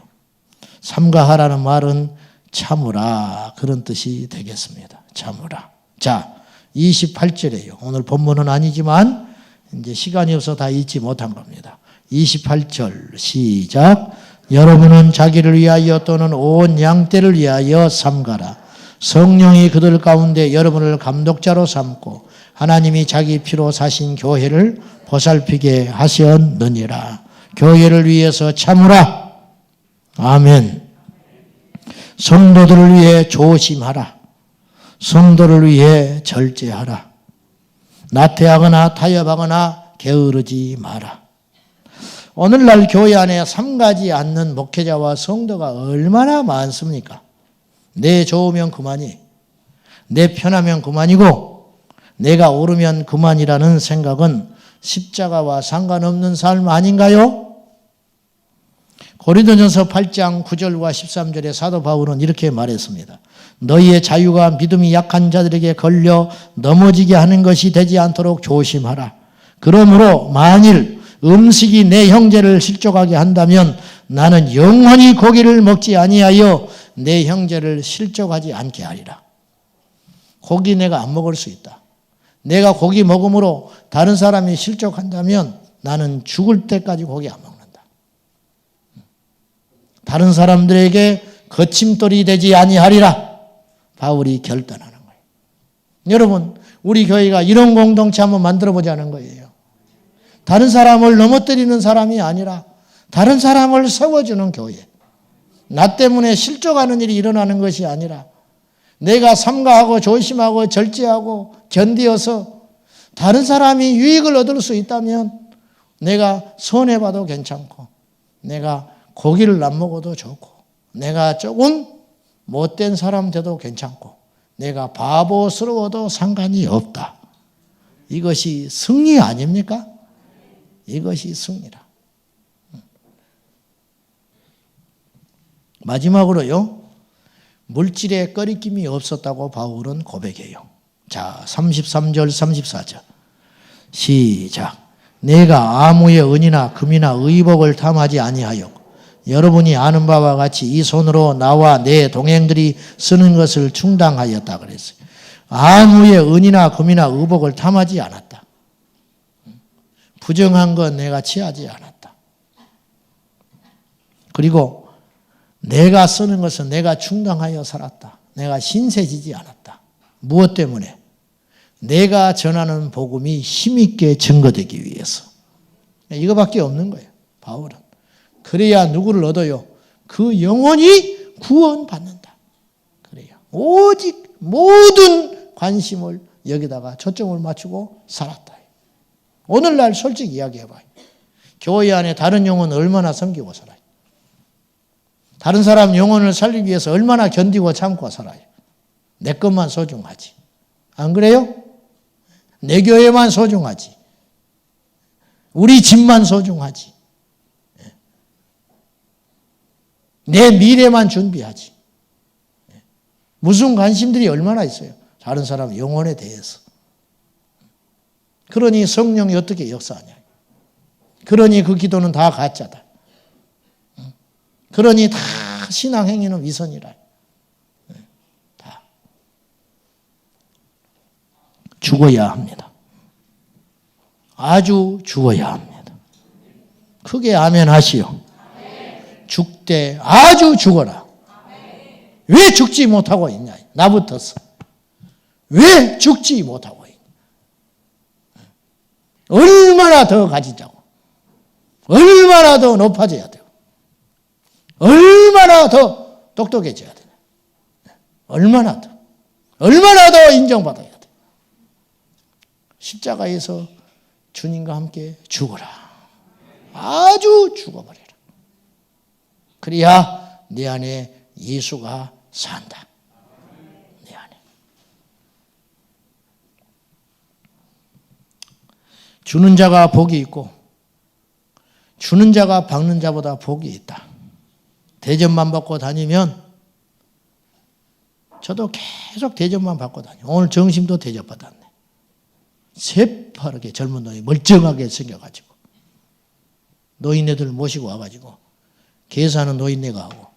삼가하라는 말은 참으라 그런 뜻이 되겠습니다. 참으라. 자, 28절이에요. 오늘 본문은 아니지만 이제 시간이 없어 다 읽지 못한 겁니다. 28절 시작. 여러분은 자기를 위하여 또는 온 양떼를 위하여 삼가라. 성령이 그들 가운데 여러분을 감독자로 삼고 하나님이 자기 피로 사신 교회를 보살피게 하셨느니라. 교회를 위해서 참으라. 아멘. 성도들을 위해 조심하라. 성도를 위해 절제하라. 나태하거나 타협하거나 게으르지 마라. 오늘날 교회 안에 삼가지 않는 목회자와 성도가 얼마나 많습니까? 내 좋으면 그만이, 내 편하면 그만이고 내가 옳으면 그만이라는 생각은 십자가와 상관없는 삶 아닌가요? 고린도전서 8장 9절과 13절에 사도 바울은 이렇게 말했습니다. 너희의 자유가 믿음이 약한 자들에게 걸려 넘어지게 하는 것이 되지 않도록 조심하라. 그러므로 만일 음식이 내 형제를 실족하게 한다면 나는 영원히 고기를 먹지 아니하여 내 형제를 실족하지 않게 하리라. 고기 내가 안 먹을 수 있다. 내가 고기 먹음으로 다른 사람이 실족한다면 나는 죽을 때까지 고기 안 먹는다. 다른 사람들에게 거침돌이 되지 아니하리라. 바울이 결단하는 거예요. 여러분, 우리 교회가 이런 공동체 한번 만들어 보자는 거예요. 다른 사람을 넘어뜨리는 사람이 아니라 다른 사람을 세워주는 교회. 나 때문에 실족하는 일이 일어나는 것이 아니라 내가 삼가하고 조심하고 절제하고 견디어서 다른 사람이 유익을 얻을 수 있다면 내가 손해봐도 괜찮고 내가 고기를 안 먹어도 좋고 내가 조금 못된 사람 돼도 괜찮고 내가 바보스러워도 상관이 없다. 이것이 승리 아닙니까? 이것이 승리라. 마지막으로요. 물질에 꺼리낌이 없었다고 바울은 고백해요. 자, 33절 34절 시작. 내가 아무의 은이나 금이나 의복을 탐하지 아니하여 여러분이 아는 바와 같이 이 손으로 나와 내 동행들이 쓰는 것을 충당하였다 그랬어요. 아무의 은이나 금이나 의복을 탐하지 않았다. 부정한 건 내가 취하지 않았다. 그리고 내가 쓰는 것은 내가 충당하여 살았다. 내가 신세지지 않았다. 무엇 때문에? 내가 전하는 복음이 힘있게 증거되기 위해서. 이거밖에 없는 거예요. 바울은. 그래야 누구를 얻어요? 그 영혼이 구원받는다. 그래요. 오직 모든 관심을 여기다가 초점을 맞추고 살았다. 오늘날 솔직히 이야기해봐요. 교회 안에 다른 영혼 얼마나 섬기고 살아요. 다른 사람 영혼을 살리기 위해서 얼마나 견디고 참고 살아요. 내 것만 소중하지. 안 그래요? 내 교회만 소중하지. 우리 집만 소중하지. 내 미래만 준비하지. 무슨 관심들이 얼마나 있어요. 다른 사람 영혼에 대해서. 그러니 성령이 어떻게 역사하냐. 그러니 그 기도는 다 가짜다. 그러니 다 신앙 행위는 위선이라. 다. 죽어야 합니다. 아주 죽어야 합니다. 크게 아멘 하시오. 죽되 아주 죽어라. 왜 죽지 못하고 있냐. 나부터서. 왜 죽지 못하고 있냐. 얼마나 더 가지자고. 얼마나 더 높아져야 돼요. 얼마나 더 똑똑해져야 되냐. 얼마나 더 인정받아야 돼. 십자가에서 주님과 함께 죽어라. 아주 죽어버려라. 그래야 내 안에 예수가 산다. 내 안에. 주는 자가 복이 있고 주는 자가 받는 자보다 복이 있다. 대접만 받고 다니면 저도 계속 대접만 받고 다녀요. 오늘 점심도 대접받았네. 새파랗게 젊은 놈이 멀쩡하게 생겨가지고 노인네들 모시고 와가지고 계산은 노인네가 하고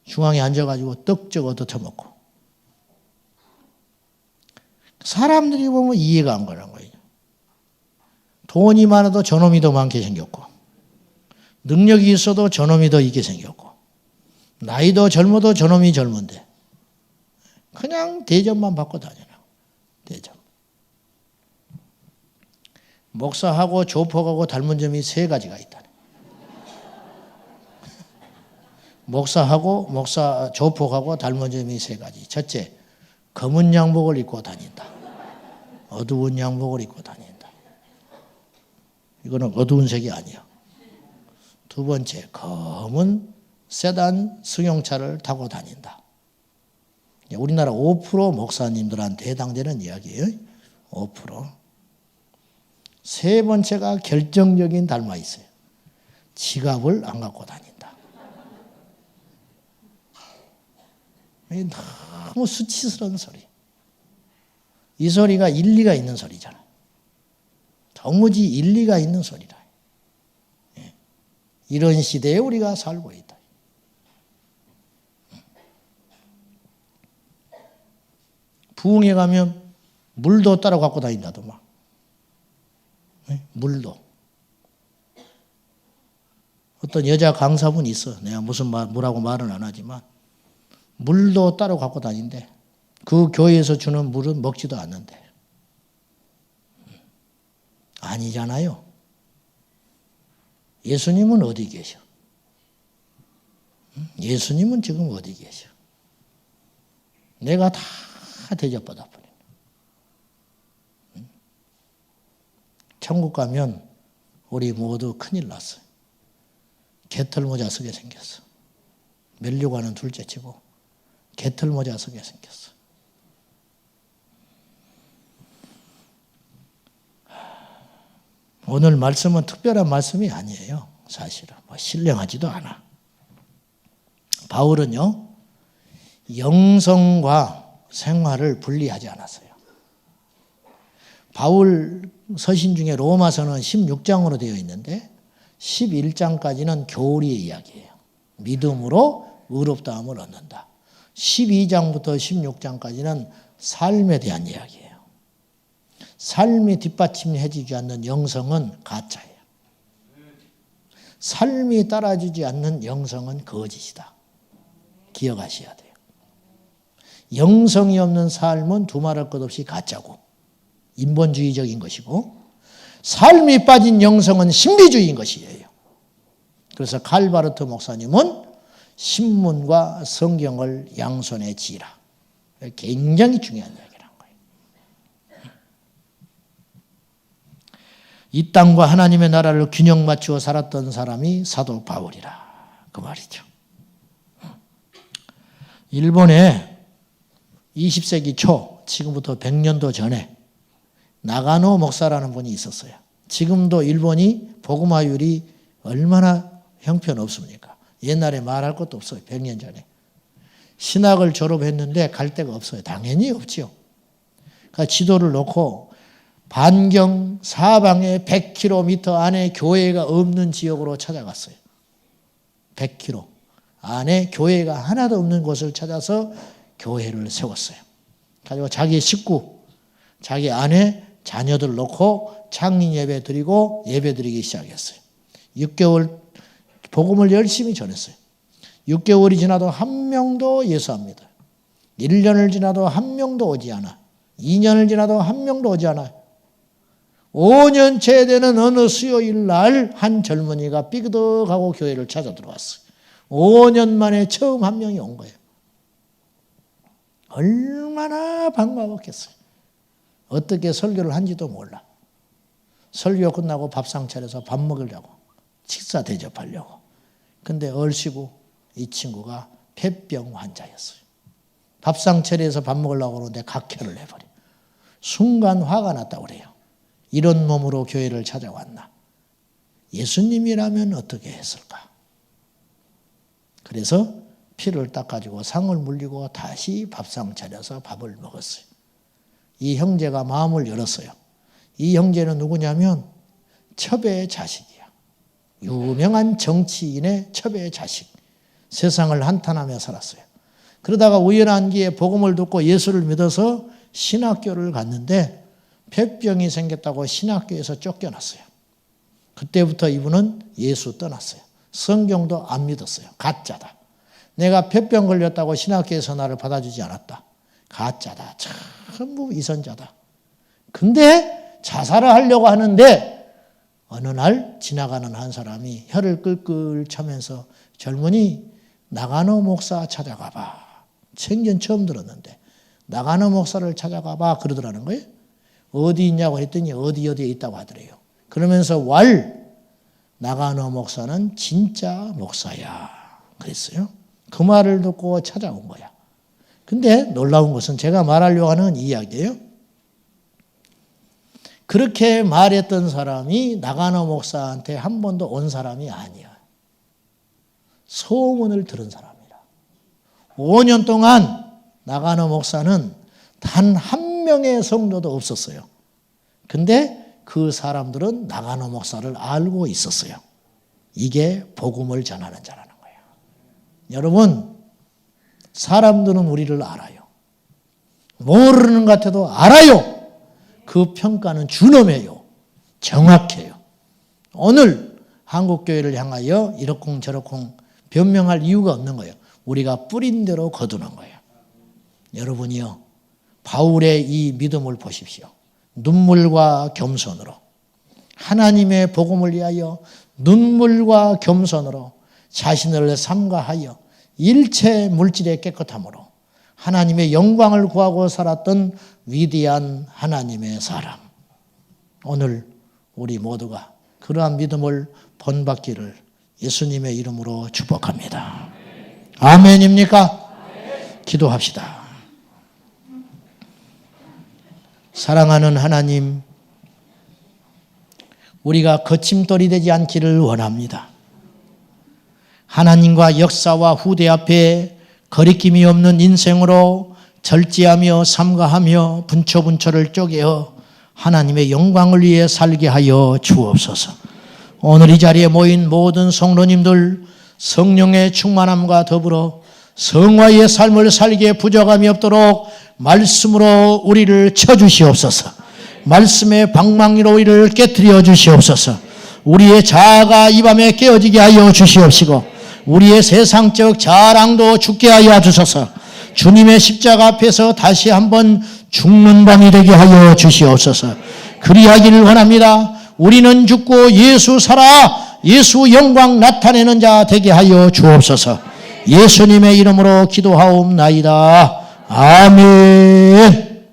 중앙에 앉아가지고 떡 저거 얻어먹고 사람들이 보면 이해가 안 가는 거예요. 돈이 많아도 저놈이 더 많게 생겼고 능력이 있어도 저놈이 더 있게 생겼고 나이도 젊어도 저놈이 젊은데 그냥 대접만 받고 다니라. 대접. 목사하고 조폭하고 닮은 점이 3가지가 있다. 목사하고 조폭하고 닮은 점이 3가지. 첫째, 검은 양복을 입고 다닌다. 어두운 양복을 입고 다닌다. 이거는 어두운 색이 아니야. 두 번째, 검은 세단 승용차를 타고 다닌다. 우리나라 5% 목사님들한테 해당되는 이야기예요. 5%. 세 번째가 결정적인 닮아 있어요. 지갑을 안 갖고 다닌다. 너무 수치스러운 소리. 이 소리가 일리가 있는 소리잖아. 도무지 일리가 있는 소리라. 이런 시대에 우리가 살고 있다. 부흥회 가면 물도 따라 갖고 다닌다더만. 물도. 어떤 여자 강사분이 있어. 내가 뭐라고 말은 안 하지만 물도 따로 갖고 다닌대. 그 교회에서 주는 물은 먹지도 않는데. 아니잖아요. 예수님은 어디 계셔? 예수님은 지금 어디 계셔? 내가 다 대접받아 버려. 천국 가면 우리 모두 큰일 났어요. 개털모자 쓰게 생겼어. 면류관은 둘째치고 개털모자 쓰게 생겼어. 오늘 말씀은 특별한 말씀이 아니에요. 사실은 신령하지도 않아. 바울은요, 영성과 생활을 분리하지 않았어요. 바울 서신 중에 로마서는 16장으로 되어 있는데 11장까지는 교리의 이야기예요. 믿음으로 의롭다함을 얻는다. 12장부터 16장까지는 삶에 대한 이야기예요. 삶이 뒷받침해주지 않는 영성은 가짜예요. 삶이 따라주지 않는 영성은 거짓이다. 기억하셔야 돼요. 영성이 없는 삶은 두말할 것 없이 가짜고 인본주의적인 것이고 삶이 빠진 영성은 신비주의인 것이에요. 그래서 칼바르트 목사님은 신문과 성경을 양손에 쥐라. 굉장히 중요한 이야기란 거예요. 이 땅과 하나님의 나라를 균형 맞추어 살았던 사람이 사도 바울이라 그 말이죠. 일본에 20세기 초, 지금부터 100년도 전에 나가노 목사라는 분이 있었어요. 지금도 일본이 복음화율이 얼마나 형편없습니까? 옛날에 말할 것도 없어요. 100년 전에. 신학을 졸업했는데 갈 데가 없어요. 당연히 없지요. 그러니까 지도를 놓고 반경 사방에 100km 안에 교회가 없는 지역으로 찾아갔어요. 100km 안에 교회가 하나도 없는 곳을 찾아서 교회를 세웠어요. 그리고 자기 식구, 자기 아내, 자녀들 놓고 창립 예배 드리고 예배 드리기 시작했어요. 6개월 복음을 열심히 전했어요. 6개월이 지나도 한 명도 예수합니다. 1년을 지나도 한 명도 오지 않아. 2년을 지나도 한 명도 오지 않아. 5년째 되는 어느 수요일 날 한 젊은이가 삐그덕하고 교회를 찾아 들어왔어요. 5년 만에 처음 한 명이 온 거예요. 얼마나 반가웠겠어요. 어떻게 설교를 한지도 몰라. 설교 끝나고 밥상 차려서 밥 먹으려고, 식사 대접하려고. 근데 얼씨구 이 친구가 폐병 환자였어요. 밥상 차려서 밥 먹으려고 그러는데 각혈을 해버려. 순간 화가 났다고 그래요. 이런 몸으로 교회를 찾아왔나. 예수님이라면 어떻게 했을까. 그래서 피를 닦아주고 상을 물리고 다시 밥상 차려서 밥을 먹었어요. 이 형제가 마음을 열었어요. 이 형제는 누구냐면 첩의 자식이야. 유명한 정치인의 첩의 자식. 세상을 한탄하며 살았어요. 그러다가 우연한 기회에 복음을 듣고 예수를 믿어서 신학교를 갔는데 폐병이 생겼다고 신학교에서 쫓겨났어요. 그때부터 이분은 예수 떠났어요. 성경도 안 믿었어요. 가짜다. 내가 폐병 걸렸다고 신학교에서 나를 받아주지 않았다. 가짜다. 전부 이선자다. 근데 자살을 하려고 하는데 어느 날 지나가는 한 사람이 혀를 끌끌 차면서 젊은이 나가노 목사 찾아가봐. 생전 처음 들었는데 나가노 목사를 찾아가봐 그러더라는 거예요. 어디 있냐고 했더니 어디에 있다고 하더래요. 그러면서 나가노 목사는 진짜 목사야 그랬어요. 그 말을 듣고 찾아온 거야. 근데 놀라운 것은 제가 말하려고 하는 이야기예요. 그렇게 말했던 사람이 나가노 목사한테 한 번도 온 사람이 아니야. 소문을 들은 사람이라. 5년 동안 나가노 목사는 단 한 명의 성도도 없었어요. 근데 그 사람들은 나가노 목사를 알고 있었어요. 이게 복음을 전하는 자라는 거예요. 여러분, 사람들은 우리를 알아요. 모르는 것 같아도 알아요. 그 평가는 준엄해요. 정확해요. 오늘 한국교회를 향하여 이러쿵 저러쿵 변명할 이유가 없는 거예요. 우리가 뿌린 대로 거두는 거예요. 여러분이요, 바울의 이 믿음을 보십시오. 눈물과 겸손으로 하나님의 복음을 위하여 눈물과 겸손으로 자신을 삼가하여 일체 물질의 깨끗함으로 하나님의 영광을 구하고 살았던 위대한 하나님의 사람. 오늘 우리 모두가 그러한 믿음을 본받기를 예수님의 이름으로 축복합니다. 아멘입니까? 기도합시다. 사랑하는 하나님, 우리가 거침돌이 되지 않기를 원합니다. 하나님과 역사와 후대 앞에 거리낌이 없는 인생으로 절제하며 삼가하며 분초분초를 쪼개어 하나님의 영광을 위해 살게 하여 주옵소서. 오늘 이 자리에 모인 모든 성도님들 성령의 충만함과 더불어 성화의 삶을 살기에 부족함이 없도록 말씀으로 우리를 쳐주시옵소서. 말씀의 방망이로 우리를 깨트려 주시옵소서. 우리의 자아가 이 밤에 깨어지게 하여 주시옵시고 우리의 세상적 자랑도 죽게 하여 주소서. 주님의 십자가 앞에서 다시 한번 죽는 밤이 되게 하여 주시옵소서. 그리하기를 원합니다. 우리는 죽고 예수 살아 예수 영광 나타내는 자 되게 하여 주옵소서. 예수님의 이름으로 기도하옵나이다. 아멘.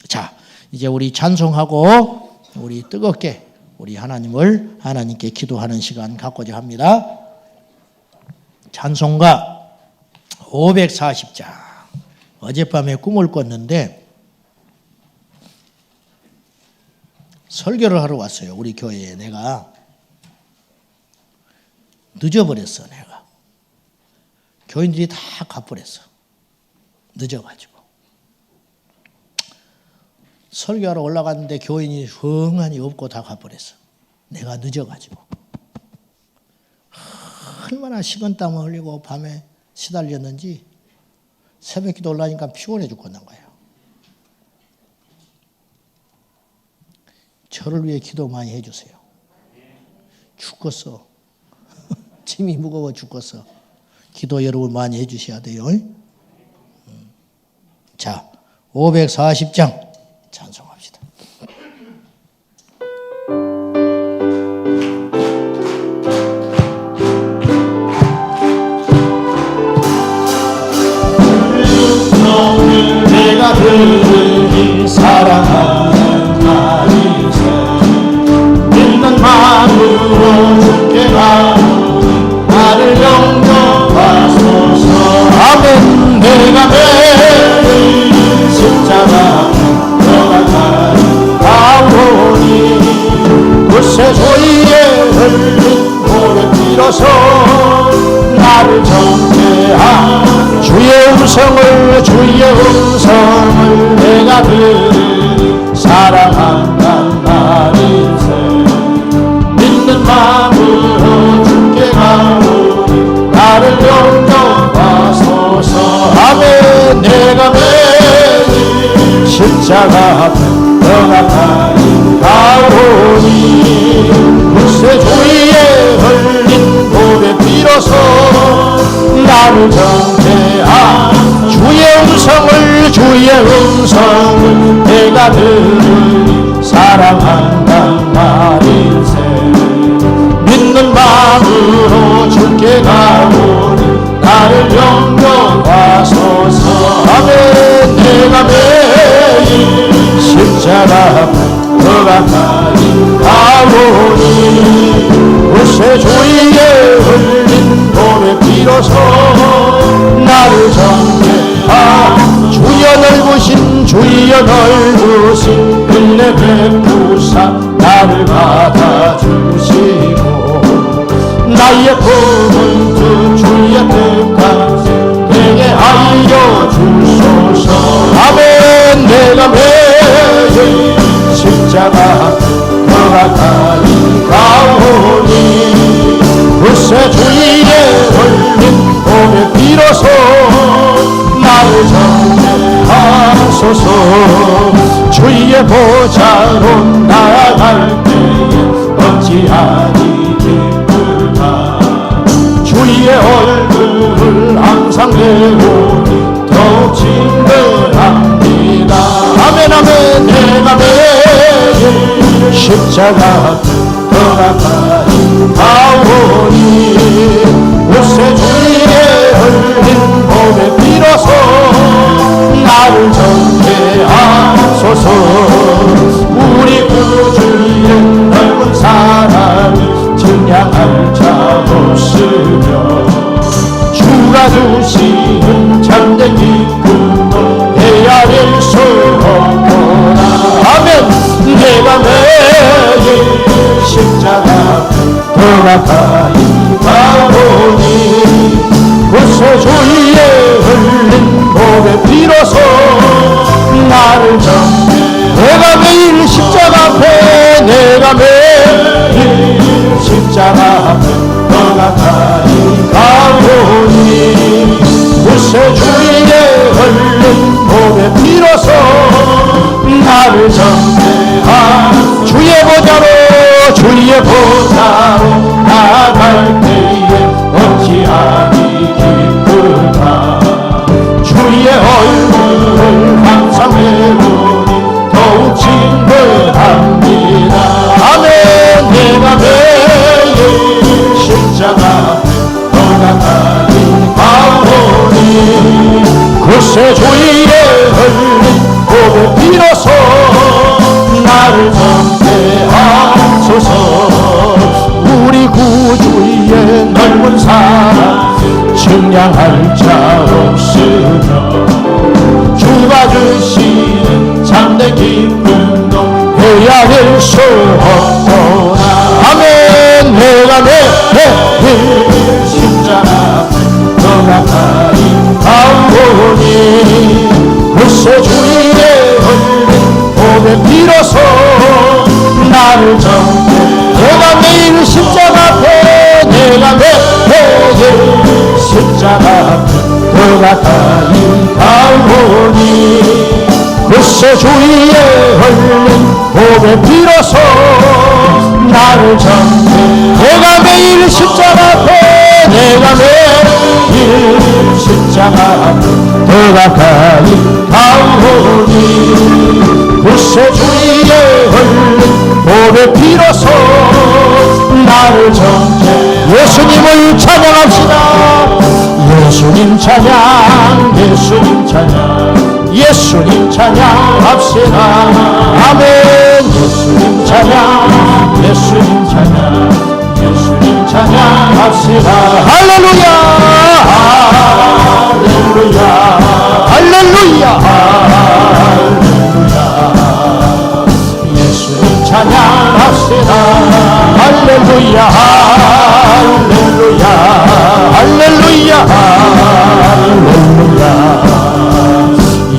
자, 이제 우리 찬송하고 우리 뜨겁게 우리 하나님께 기도하는 시간 갖고자 합니다. 찬송가 540장. 어젯밤에 꿈을 꿨는데 설교를 하러 왔어요. 우리 교회에. 내가 늦어버렸어. 내가 교인들이 다 가버렸어. 늦어가지고 설교하러 올라갔는데 교인이 흥하니 없고 다 가버렸어. 내가 늦어가지고. 얼마나 식은땀을 흘리고 밤에 시달렸는지 새벽기도 올라니까 피곤해 죽겠는 거예요. 저를 위해 기도 많이 해주세요. 죽겠어. 짐이 무거워 죽겠어. 기도 여러분 많이 해주셔야 돼요. 자, 540장 찬송합시다. 내가 들으니 사랑하는 말이세 믿는 마음으로 주께 나오니 나를 영접하소서. 아멘. 내가 매일 십자가 들어가는 가오니 그새 조이에 흘린 고개 빌어서 나를 정죄한 주의 음성을 내가 들으니 사랑한단 말이세 믿는 마음으로 주께 가오니 나를 영접하소서. 아멘. 내가 매일 십자가 들어가니 가오니 그새 주위에 흘린 고개 빌어서 나를 정죄한 주의 음성을 내가 들으니 사랑한단 말이세 믿는 마음으로 주께 가오니 나를 영접하소서. 아멘. 내가 매일 십자가 들어가니 가오니 그새 주위에 흘린 고개 빌어서 나를 정죄한 주여 넓으신 은혜 베푸사 나를 받아주시고 나의 품은 주 주의 뜻까지 내게 알려주소서. 아멘. 내가 매일 십자가 들어가니 가오니 그새 주위에 흘린 고개 빌어서 나를 정죄하소서. 주의 보좌로 나아갈 때에 어찌하니 기쁠까. 주의 얼굴을 항상 배우니 더욱 친근합니다. 아멘 아멘. 내가 매일 십자가 들어가니 가오니 그새 주위에 흘린 고개 빌어서 나를 정죄하소서. 우리 구주의 넓은 사랑을 증량할 자 없으며 주가 주시는 참된 기쁨도 헤아릴 수 없구나. 아멘. 내가 매일 십자가 들어가니 가오니 그새 주위에 흘린 고개 빌어서 나를 정죄. 내가 매일 십자가 앞에 내가 매일 십자가 앞에 들어가니 가오니 그새 주위에 흘린 고개 빌어서 나를 정죄한 주의 보좌로 나아갈 때에 어찌하니 기쁠까. 주의 얼굴을 항상 배우니 더욱 친근합니다. 아멘. 내가 매일 십자가 들어가니 가오니 그새 주위에 흘린 고개 빌어서 나를 정죄하소서. 품은 사랑 측량할 자 없으며 주가 주시는 참된 기쁨도 헤아릴 수 없구나. 아멘. 내가 내 십자가 더 가까이 가오니 구세주의 흘린 보배 비로소 나를 정죄. 내가 매일 십자가 앞에 내가 매일 십자가 앞에 더 가까이 가오니 구세주의 흘린 보배 비로소 나를 정죄. 내가 매일 십자가 앞에 내가 매일 십자가 앞에 더 가까이 가오니 구세주의 흘린 보배 비로소 나를 정죄. 예수님을 찬양합시다. 예수님 찬양 예수님 찬양 예수님 찬양합시다. 아멘. 예수님 찬양 예수님 찬양 예수님 찬양합시다. 할렐루야 할렐루야 할렐루야 할렐루야. 예수님 찬양합시다. 할렐루야 할렐루야 할렐루야 할렐루야.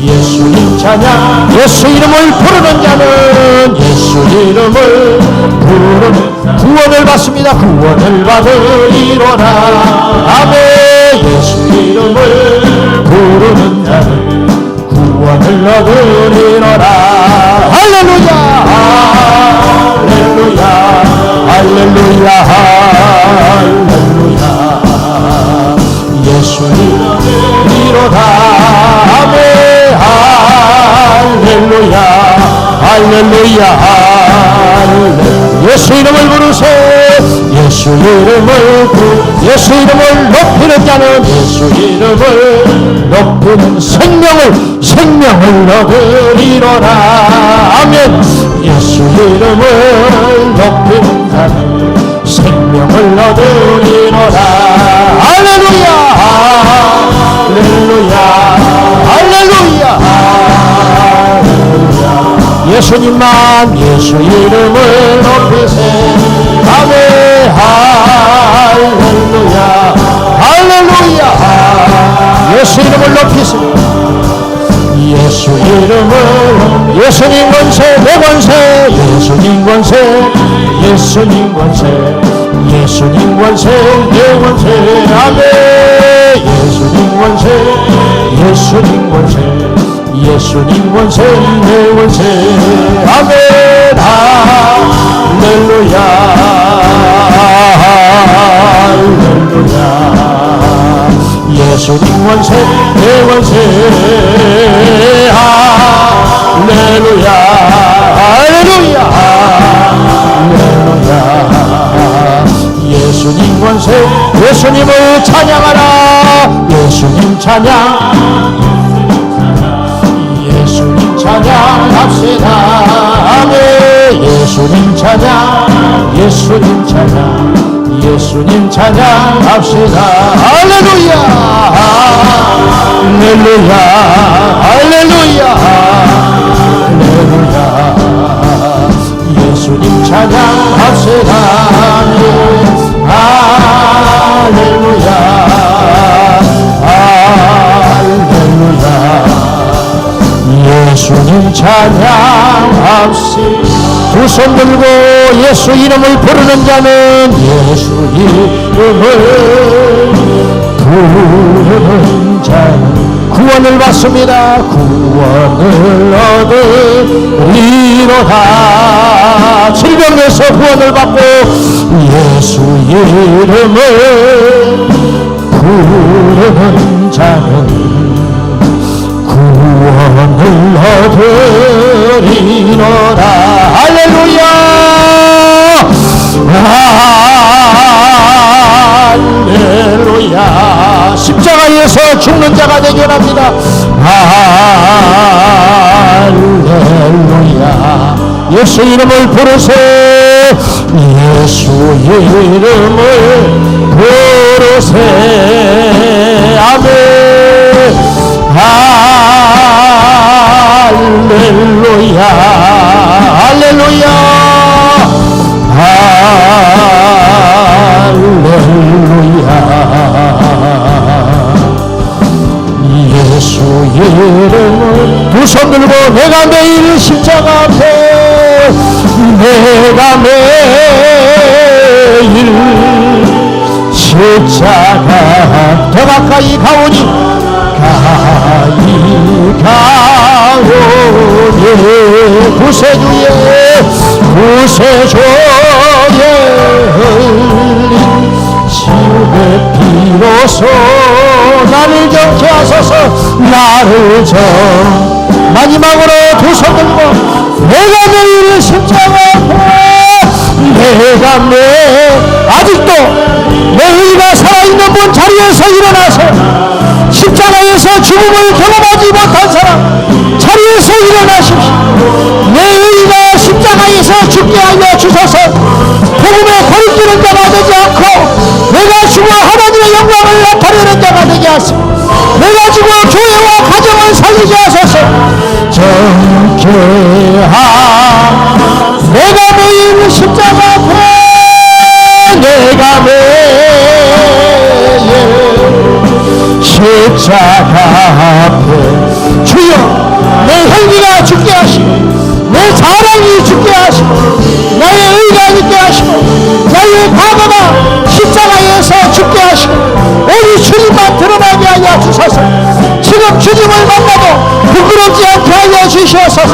예수님 찬양. 예수 이름을 부르는 자는 예수 이름을 부르는 구원을 받습니다. 구원을 받으리로라. 아멘. 예수 이름을 부르는 자는 구원을 얻으리로라. 할렐루야 할렐루야 할렐루야 할렐루야. 예수 이름이로다. 아멘. 할렐루야 할렐루야 할렐루야. 예수 이름을 부르세. 예수 이름을 예수 이름을 높이는 자는 예수 이름을 높이는 생명을 얻으리로라. 아멘. 예수 이름을 높이는 자는 생명을 얻으리로라. 할렐루야 할렐루야 할렐루야 할렐루야. 예수님만 예수 이름을 높이세. 아멘. 할렐루야 할렐루야. 예수 이름을 높이세. 예수 이름을 예수님 권세 내 권세 예수님 권세 예수님 권세 예수님 권세 내 권세. 아멘. 예수님 권세 예수님 권세 예수님 권세 내 권세. 아멘. 할렐루야 할렐루야. 예수님 권세 내 권세. 할렐루야 할렐루야 할렐루야. 예수님 권세 예수님을 찬양하라. 예수님 찬양 예수님 찬양합시다. 아멘. 예수님 찬양 예수님 찬양 예수님 찬양합시다. 할렐루야 할렐루야 할렐루야 할렐루야. 예수님 찬양합시다. 할렐루야 할렐루야. 예수님 찬양합시다. 두 손 들고 예수 이름을 부르는 자는 예수 이름을 부르는 자는 구원을 받습니다. 구원을 얻으리로다. 질병에서 구원을 받고 예수 이름을 부르는 자는 구원을 얻으리로다. 할렐루야 할렐루야. 십자가에서 죽는 자가 되기 원합니다. 할렐루야. 예수 이름을 부르세. 예수 이름을 부르는 곳에 아멘 할렐루야 할렐루야 할렐루야 예수 이름을 두 손 들고 내가 매일 십자가 앞에 내가 매일 십자가 더 가까이 가오니 구세주의 흘린 지옥의 피로소 나를 정케 하소서 나를 마지막으로 두 손 들고 내가 매일 십자가 앞에 내가 아직도 내 의가 살아있는 분 자리에서 일어나서 십자가에서 죽음을 경험하지 못한 사람 자리에서 일어나십시오. 내 의가 십자가에서 죽게 하여 주소서. 복음에 거리끼는 자가 되지 않고 내가 죽어 하나님의 영광을 나타내는 자가 되게 하소서. 내가 죽어 교회와 가정을 살리게 하소서. 정케하 내가 매일 십자가 앞에 내가 매일 십자가 앞에 주여 내 혈기가 죽게 하시고 내 자랑이 죽게 하시고 나의 의가 죽게 하시고 나의 과거가 십자가에서 죽게 하시고 오직 주님만 드러나게 하여 주소서. 지금 주님을 만나도 부끄럽지 않게 하여 주시옵소서.